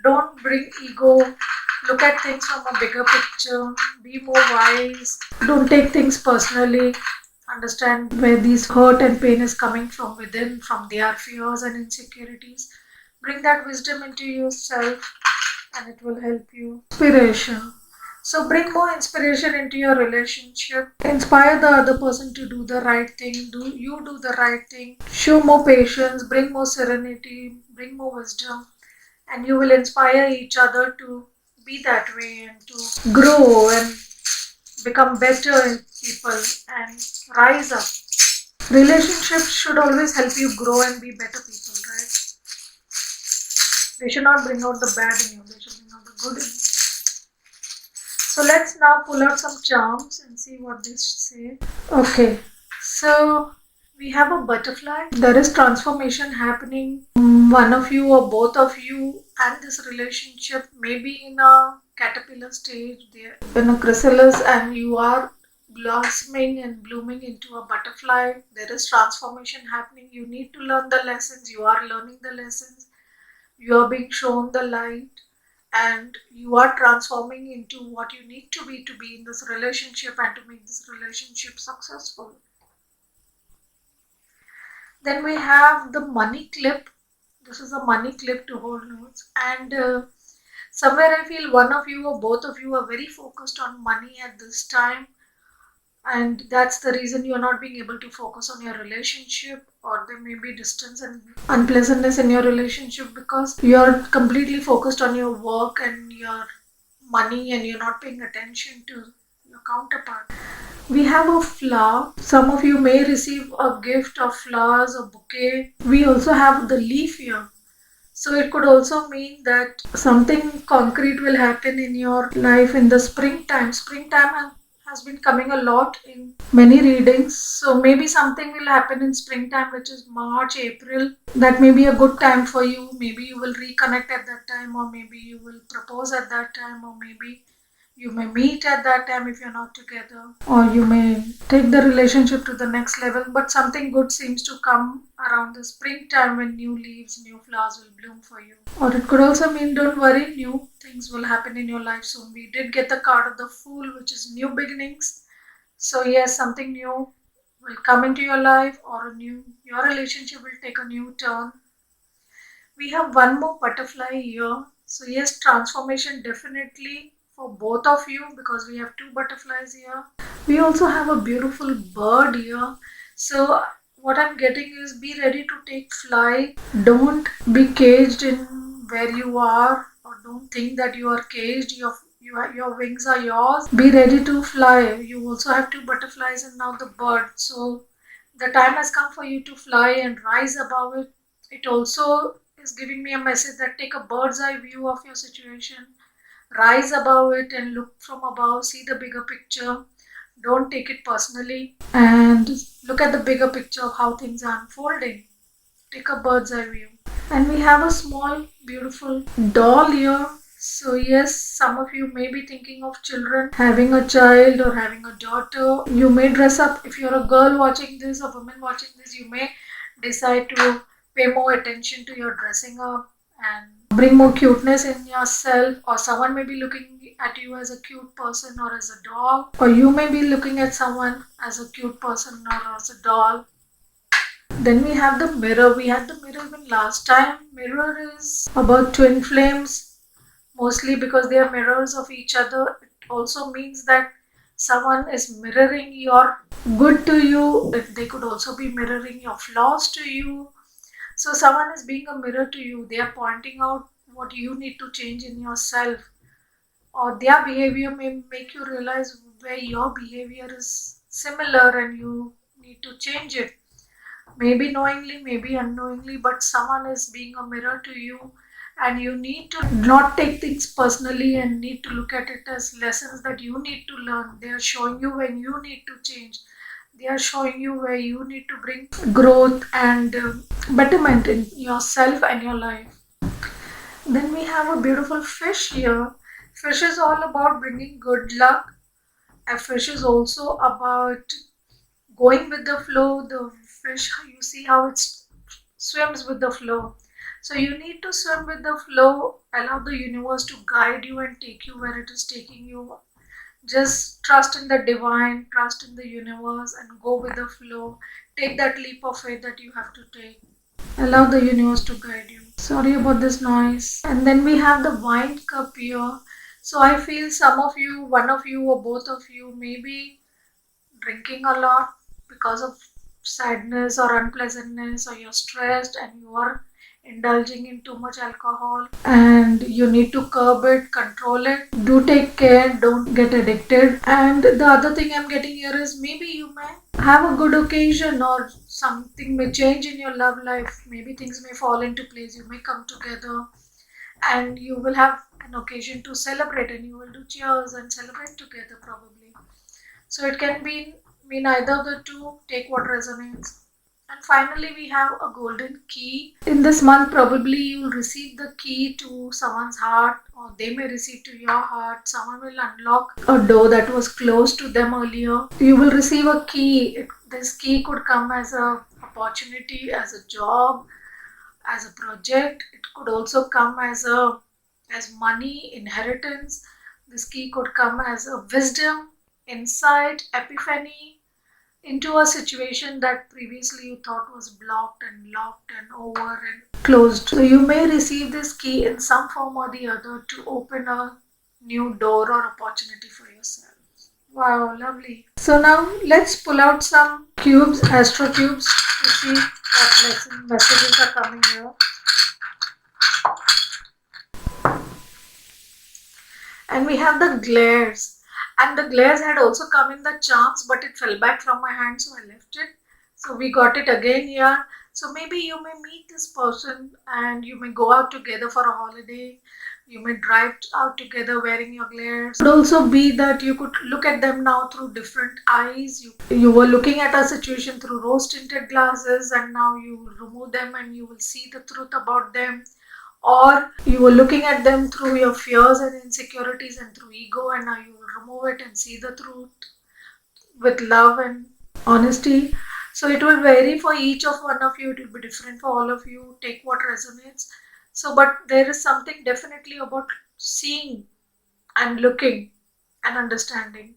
S1: Don't bring ego. Look at things from a bigger picture. Be more wise. Don't take things personally. Understand where these hurt and pain is coming from within, from their fears and insecurities. Bring that wisdom into yourself and it will help you. Inspiration. So bring more inspiration into your relationship. Inspire the other person to do the right thing. Do the right thing. Show more patience. Bring more serenity. Bring more wisdom. And you will inspire each other to be that way and to grow and become better people and rise up. Relationships should always help you grow and be better people, right? They should not bring out the bad in you. They should bring out the good in you. So let's now pull out some charms and see what they say. Okay, so we have a butterfly. There is transformation happening. One of you or both of you and this relationship may be in a caterpillar stage, there in a chrysalis, and you are blossoming and blooming into a butterfly. There is transformation happening. You need to learn the lessons. You are learning the lessons. You are being shown the light and you are transforming into what you need to be in this relationship and to make this relationship successful. Then we have the money clip. This is a money clip to hold notes, and somewhere I feel one of you or both of you are very focused on money at this time, and that's the reason you're not being able to focus on your relationship, or there may be distance and unpleasantness in your relationship because you're completely focused on your work and your money and you're not paying attention to your counterpart. We have a flower. Some of you may receive a gift of flowers or bouquet. We also have the leaf here. So it could also mean that something concrete will happen in your life in the springtime. Springtime has been coming a lot in many readings. So maybe something will happen in springtime, which is March, April. That may be a good time for you. Maybe you will reconnect at that time, or maybe you will propose at that time, or maybe you may meet at that time if you're not together, or you may take the relationship to the next level. But something good seems to come around the springtime when new leaves, new flowers will bloom for you. Or it could also mean don't worry, new things will happen in your life soon. We did get the card of the Fool, which is new beginnings. So yes, something new will come into your life, or your relationship will take a new turn. We have one more butterfly here. So yes, transformation definitely for both of you because we have two butterflies here. We also have a beautiful bird here. So what I'm getting is be ready to take flight. Don't be caged in where you are, or don't think that you are caged. Your wings are yours. Be ready to fly. You also have two butterflies and now the bird. So the time has come for you to fly and rise above it. It also is giving me a message that take a bird's eye view of your situation. Rise above it and look from above. See the bigger picture. Don't take it personally. And look at the bigger picture of how things are unfolding. Take a bird's eye view. And we have a small, beautiful doll here. So yes, some of you may be thinking of children, having a child or having a daughter. You may dress up. If you're a girl watching this, a woman watching this, you may decide to pay more attention to your dressing up and bring more cuteness in yourself, or someone may be looking at you as a cute person or as a doll, or you may be looking at someone as a cute person or as a doll. Then we have the mirror. We had the mirror even last time. Mirror is about twin flames, mostly because they are mirrors of each other. It also means that someone is mirroring your good to you. They could also be mirroring your flaws to you. So someone is being a mirror to you. They are pointing out what you need to change in yourself, or their behavior may make you realize where your behavior is similar and you need to change it. Maybe knowingly, maybe unknowingly, but someone is being a mirror to you, and you need to not take things personally and need to look at it as lessons that you need to learn. They are showing you when you need to change, they are showing you where you need to bring growth and betterment in yourself and your life. Then we have a beautiful fish here. Fish is all about bringing good luck. A fish is also about going with the flow. The fish, you see how it swims with the flow. So you need to swim with the flow, allow the universe to guide you and take you where it is taking you. Just trust in the divine, trust in the universe, and go with the flow. Take that leap of faith that you have to take. Allow the universe to guide you. Sorry about this noise. And then we have the wine cup here. So I feel some of you, one of you, or both of you, may be drinking a lot because of sadness or unpleasantness, or you're stressed and you are indulging in too much alcohol and you need to curb it, control it. Do take care, don't get addicted. And the other thing I'm getting here is maybe you may have a good occasion or something may change in your love life. Maybe things may fall into place, you may come together and you will have an occasion to celebrate and you will do cheers and celebrate together probably. So it can be mean either of the two, take what resonates. And finally, we have a golden key. In this month, probably you will receive the key to someone's heart, or they may receive to your heart. Someone will unlock a door that was closed to them earlier. You will receive a key. This key could come as a opportunity, as a job, as a project. It could also come as money, inheritance. This key could come as a wisdom, insight, epiphany into a situation that previously you thought was blocked and locked and over and closed. So you may receive this key in some form or the other to open a new door or opportunity for yourself. Wow, lovely. So now let's pull out some cubes, astro cubes, to see what lesson messages are coming here. And we have the glares, and the glares had also come in the charms, but it fell back from my hand, so I left it. So we got it again here. So maybe you may meet this person and you may go out together for a holiday. You may drive out together wearing your glares. It could also be that you could look at them now through different eyes. You were looking at a situation through rose tinted glasses, and now you will remove them and you will see the truth about them. Or you were looking at them through your fears and insecurities and through ego, and now you will remove it and see the truth with love and honesty. So it will vary for each of one of you, it will be different for all of you. Take what resonates. So, but there is something definitely about seeing and looking and understanding.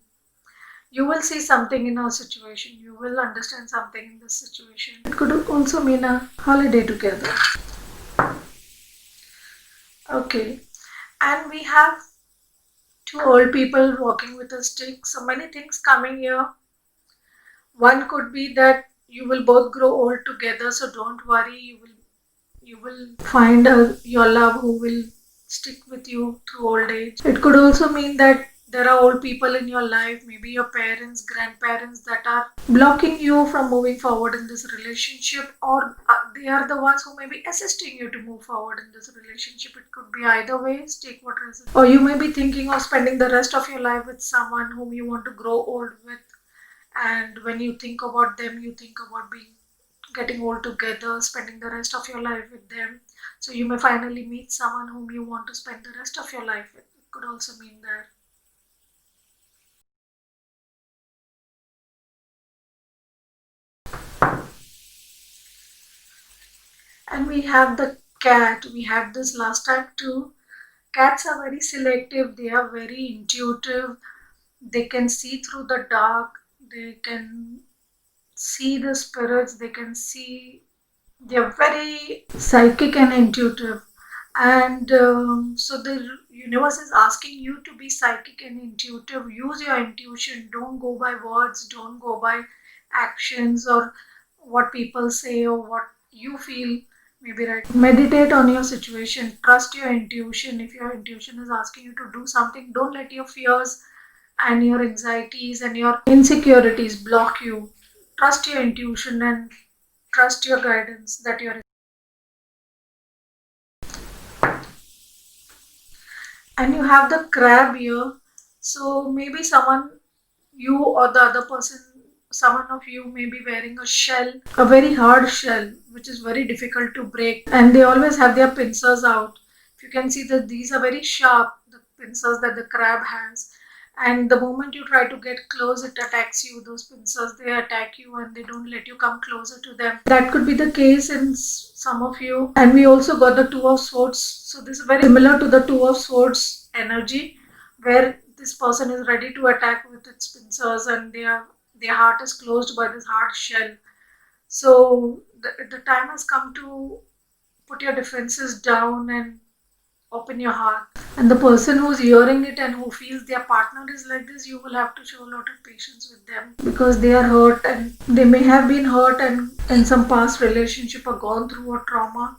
S1: You will see something in our situation, you will understand something in this situation. It could also mean a holiday together. Okay, and we have two old people walking with a stick. So many things coming here. One could be that you will both grow old together, so don't worry. You will find your love who will stick with you through old age. It could also mean that there are old people in your life, maybe your parents, grandparents, that are blocking you from moving forward in this relationship, or they are the ones who may be assisting you to move forward in this relationship. It could be either ways, take what resonates. Or you may be thinking of spending the rest of your life with someone whom you want to grow old with, and when you think about them, you think about being getting old together, spending the rest of your life with them. So you may finally meet someone whom you want to spend the rest of your life with. It could also mean that. And we have the cat. We had this last time too. Cats are very selective, they are very intuitive, they can see through the dark, they can see the spirits, they can see, they're very psychic and intuitive. And so the universe is asking you to be psychic and intuitive. Use your intuition. Don't go by words, don't go by actions or what people say or what you feel maybe right. Meditate on your situation. Trust your intuition. If your intuition is asking you to do something, don't let your fears and your anxieties and your insecurities block you. Trust your intuition and trust your guidance that you're. And you have the crab here. So maybe someone, you or the other person, someone of you may be wearing a shell, a very hard shell, which is very difficult to break. And they always have their pincers out. If you can see that these are very sharp, the pincers that the crab has. And the moment you try to get close, it attacks you. Those pincers, they attack you and they don't let you come closer to them. That could be the case in some of you. And we also got the Two of Swords. So this is very similar to the Two of Swords energy, where this person is ready to attack with its pincers and their heart is closed by this hard shell. So the time has come to put your defenses down and open your heart. And the person who's hearing it and who feels their partner is like this, you will have to show a lot of patience with them because they are hurt and they may have been hurt and in some past relationship or gone through a trauma,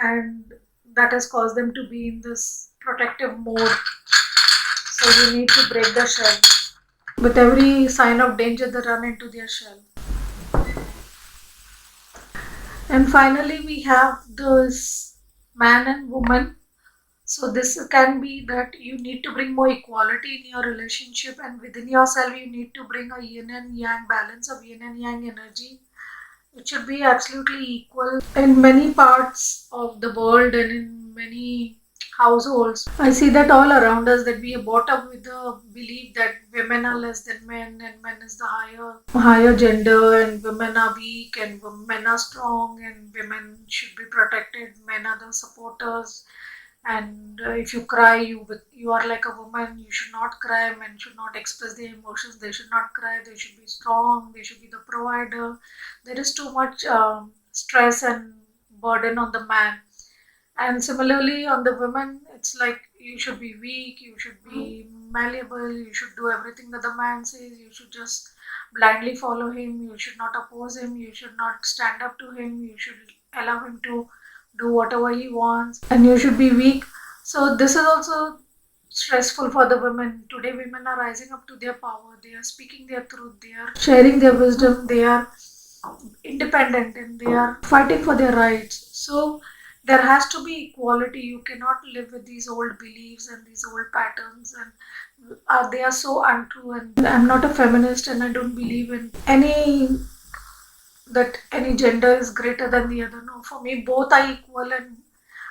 S1: and that has caused them to be in this protective mode. So you need to break the shell. With every sign of danger, they run into their shell. And finally, we have this man and woman. So this can be that you need to bring more equality in your relationship, and within yourself you need to bring a yin and yang balance of yin and yang energy. It should be absolutely equal in many parts of the world and in many households. I see that all around us, that we are brought up with the belief that women are less than men and men is the higher gender and women are weak and men are strong and women should be protected, men are the supporters, and if you cry, you are like a woman, you should not cry, men should not express their emotions, they should not cry, they should be strong, they should be the provider. There is too much stress and burden on the man, and similarly on the women it's like you should be weak, you should be malleable, you should do everything that the man says, you should just blindly follow him, you should not oppose him, you should not stand up to him, you should allow him to do whatever he wants, and you should be weak. So this is also stressful for the women. Today women are rising up to their power, they are speaking their truth, they are sharing their wisdom, they are independent and they are fighting for their rights. So there has to be equality. You cannot live with these old beliefs and these old patterns, and they are so untrue. And I'm not a feminist and I don't believe in any that any gender is greater than the other. No, for me both are equal, and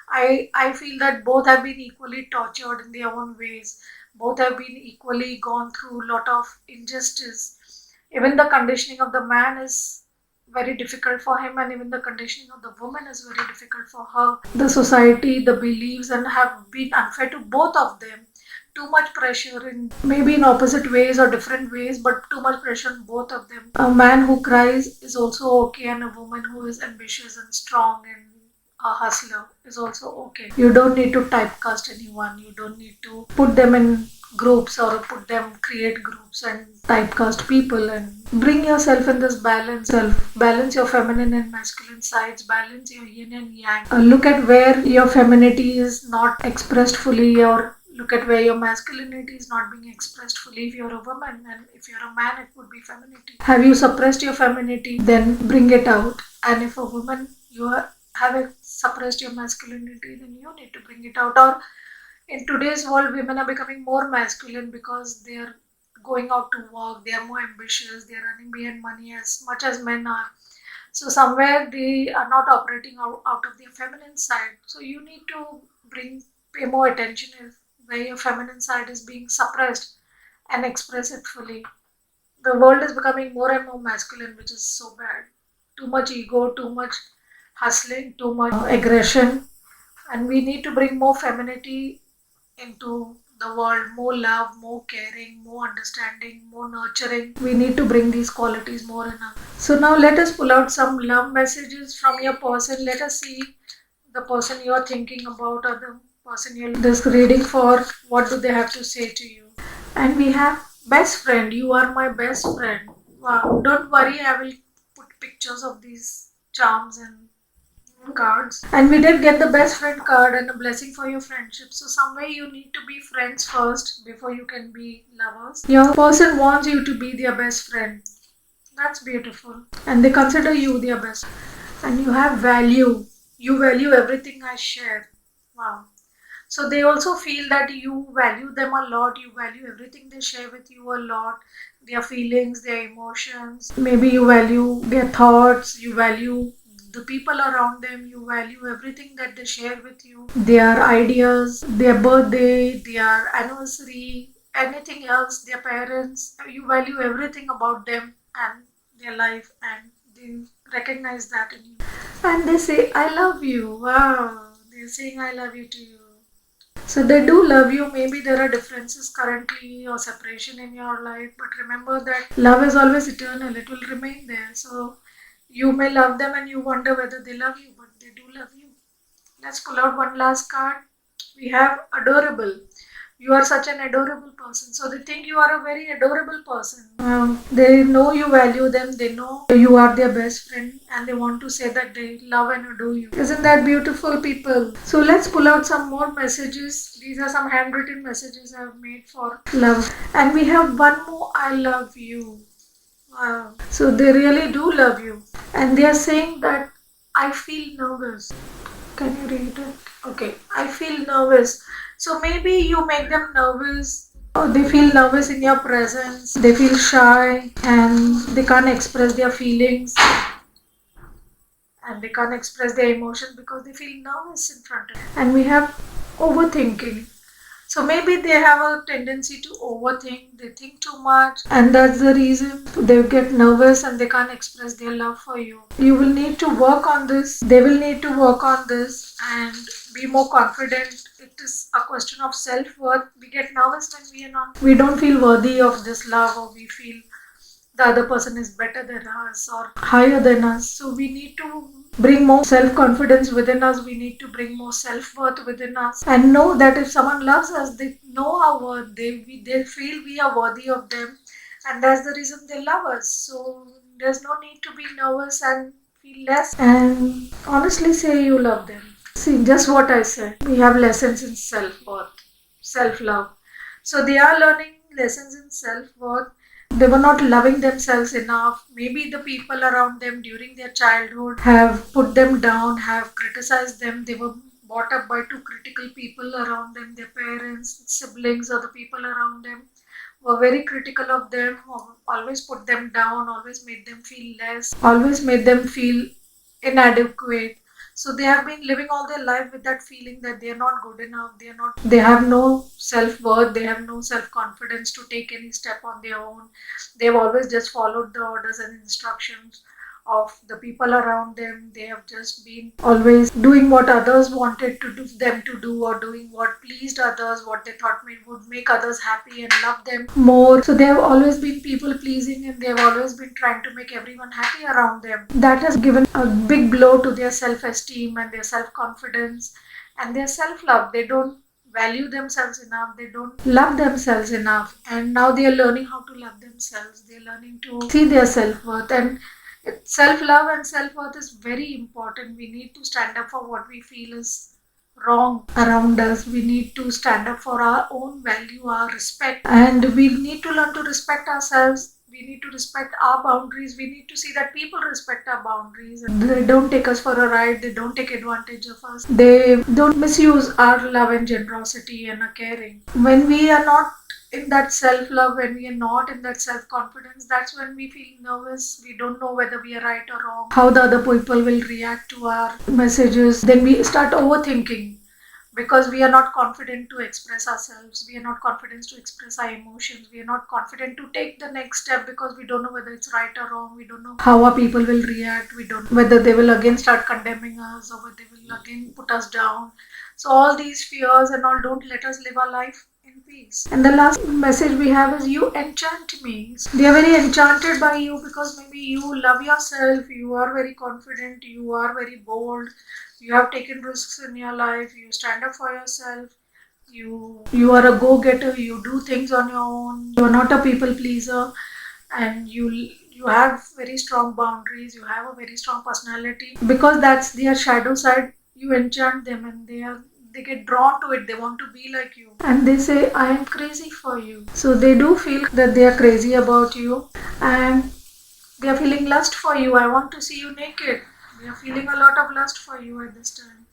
S1: I feel that both have been equally tortured in their own ways. Both have been equally gone through a lot of injustice. Even the conditioning of the man is very difficult for him, and even the conditioning of the woman is very difficult for her. The society, the beliefs, and have been unfair to both of them. Too much pressure in maybe in opposite ways or different ways, but too much pressure on both of them. A man who cries is also okay, and a woman who is ambitious and strong and a hustler is also okay. You don't need to typecast anyone. You don't need to put them in groups or put them create groups and typecast people, and bring yourself in this balance. Balance your feminine and masculine sides, balance your yin and yang. Look at where your femininity is not expressed fully, or look at where your masculinity is not being expressed fully. If you're a woman, and if you're a man, it would be femininity. Have you suppressed your femininity? Then bring it out. And if a woman, have suppressed your masculinity, then you need to bring it out. Or in today's world, women are becoming more masculine because they are going out to work, they are more ambitious, they are running behind money as much as men are. So somewhere they are not operating out of their feminine side. So you need to pay more attention if where your feminine side is being suppressed and express it fully. The world is becoming more and more masculine, which is so bad. Too much ego, too much hustling, too much aggression, and we need to bring more femininity into the world more love, more caring, more understanding, more nurturing. We need to bring these qualities more in us. So now let us pull out some love messages from your person. Let us see the person you are thinking about or the person you're this reading for. What do they have to say to you? And we have best friend. You are my best friend. Wow. Don't worry, I will put pictures of these charms and cards. And we did get the best friend card and a blessing for your friendship. So somewhere you need to be friends first before you can be lovers. Your person wants you to be their best friend. That's beautiful. And they consider you their best. And you have value. You value everything I share. Wow. So they also feel that you value them a lot, you value everything they share with you a lot, their feelings, their emotions. Maybe you value their thoughts, you value the people around them, you value everything that they share with you, their ideas, their birthday, their anniversary, anything else, their parents. You value everything about them and their life, and they recognize that in you. And they say, I love you. Wow. They're saying, I love you to you. So they do love you. Maybe there are differences currently or separation in your life, but remember that love is always eternal. It will remain there. So you may love them and you wonder whether they love you, but they do love you. Let's pull out one last card. We have adorable. You are such an adorable person. So they think you are a very adorable person. They know you value them. They know you are their best friend, and they want to say that they love and adore you. Isn't that beautiful, people? So let's pull out some more messages. These are some handwritten messages I have made for love. And we have one more, I love you. Wow. So they really do love you. And they are saying that I feel nervous. Can you read it? Okay, I feel nervous. So maybe you make them nervous. Or they feel nervous in your presence. They feel shy and they can't express their feelings and they can't express their emotions because they feel nervous in front of you. And we have overthinking. So maybe they have a tendency to overthink, they think too much, and that's the reason they get nervous and they can't express their love for you. You will need to work on this, they will need to work on this and be more confident. It is a question of self-worth. We get nervous when we don't feel worthy of this love, or we feel the other person is better than us or higher than us. So we need to bring more self confidence within us. We need to bring more self worth within us and know that if someone loves us, they know our worth. They feel we are worthy of them, and that's the reason they love us. So there's no need to be nervous and feel less. And honestly, say you love them. See, just what I said. We have lessons in self worth, self love. So they are learning lessons in self worth. They were not loving themselves enough. Maybe the people around them during their childhood have put them down, have criticized them. They were brought up by too critical people around them. Their parents, siblings, or the people around them were very critical of them, always put them down, always made them feel less, always made them feel inadequate. So they have been living all their life with that feeling that they are not good enough, they have no self-worth, they have no self-confidence to take any step on their own. They've always just followed the orders and instructions of the people around them. They have just been always doing what others wanted to do them to do, or doing what pleased others, what they thought would make others happy and love them more. So they have always been people pleasing, and they have always been trying to make everyone happy around them. That has given a big blow to their self-esteem and their self-confidence and their self-love. They don't value themselves enough, they don't love themselves enough, and now they are learning how to love themselves. They're learning to see their self-worth, and self-love and self-worth is very important. We need to stand up for what we feel is wrong around us. We need to stand up for our own value, our respect, and we need to learn to respect ourselves. We need to respect our boundaries. We need to see that people respect our boundaries and they don't take us for a ride. They don't take advantage of us. They don't misuse our love and generosity and our caring. When we are not in that self-love, when we are not in that self-confidence, that's when we feel nervous. We don't know whether we are right or wrong, how the other people will react to our messages. Then we start overthinking because we are not confident to express ourselves. We are not confident to express our emotions. We are not confident to take the next step because we don't know whether it's right or wrong. We don't know how our people will react. We don't know whether they will again start condemning us or whether they will again put us down. So all these fears and all don't let us live our life in in peace. And the last message we have is you enchant me. They are very enchanted by you because maybe you love yourself, you are very confident, you are very bold, you have taken risks in your life, you stand up for yourself, you are a go-getter, you do things on your own, you are not a people pleaser, and you have very strong boundaries, you have a very strong personality. Because that's their shadow side, you enchant them and they get drawn to it, they want to be like you, and they say I am crazy for you. So they do feel that they are crazy about you, and they are feeling lust for you. I want to see you naked. They are feeling a lot of lust for you at this time.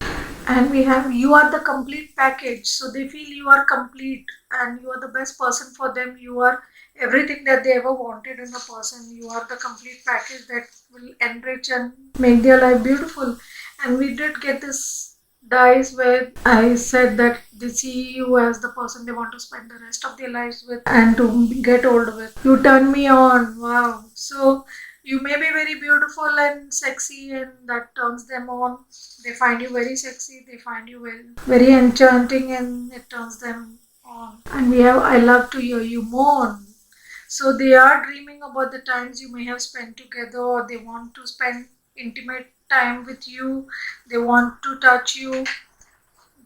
S1: And we have you are the complete package. So they feel you are complete and you are the best person for them. You are everything that they ever wanted in a person. You are the complete package that will enrich and make their life beautiful. And we did get this dice where I said that they see you as the person they want to spend the rest of their lives with and to get old with. You turn me on. Wow. So you may be very beautiful and sexy and that turns them on. They find you very sexy, they find you very enchanting and it turns them on. And we have I love to hear you moan. So they are dreaming about the times you may have spent together, or they want to spend intimate time with you. They want to touch you.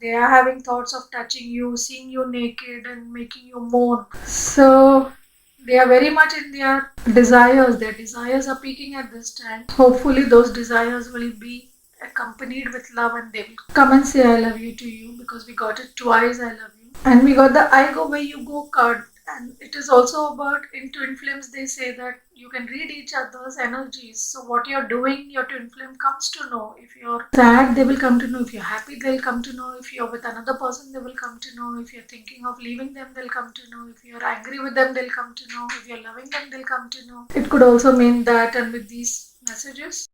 S1: They are having thoughts of touching you, seeing you naked and making you moan. So they are very much in their desires. Their desires are peaking at this time. Hopefully those desires will be accompanied with love and they will come and say I love you to you, because we got it twice, I love you. And we got the I go where you go card. And it is also about, in twin flames they say that you can read each other's energies. So what you're doing, your twin flame comes to know. If you're sad, they will come to know. If you're happy, they'll come to know. If you're with another person, they will come to know. If you're thinking of leaving them, they'll come to know. If you're angry with them, they'll come to know. If you're loving them, they'll come to know. It could also mean that. And with these messages,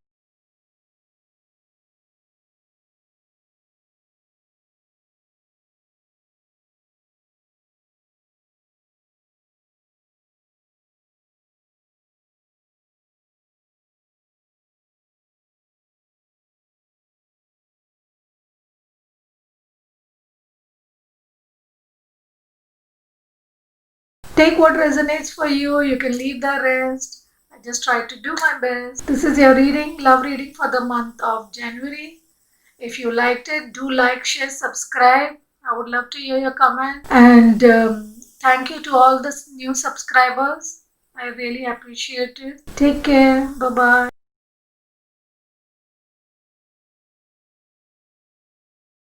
S1: take what resonates for you. You can leave the rest. I just try to do my best. This is your reading, love reading for the month of January. If you liked it, do like, share, subscribe. I would love to hear your comment. And thank you to all the new subscribers. I really appreciate it. Take care. Bye bye.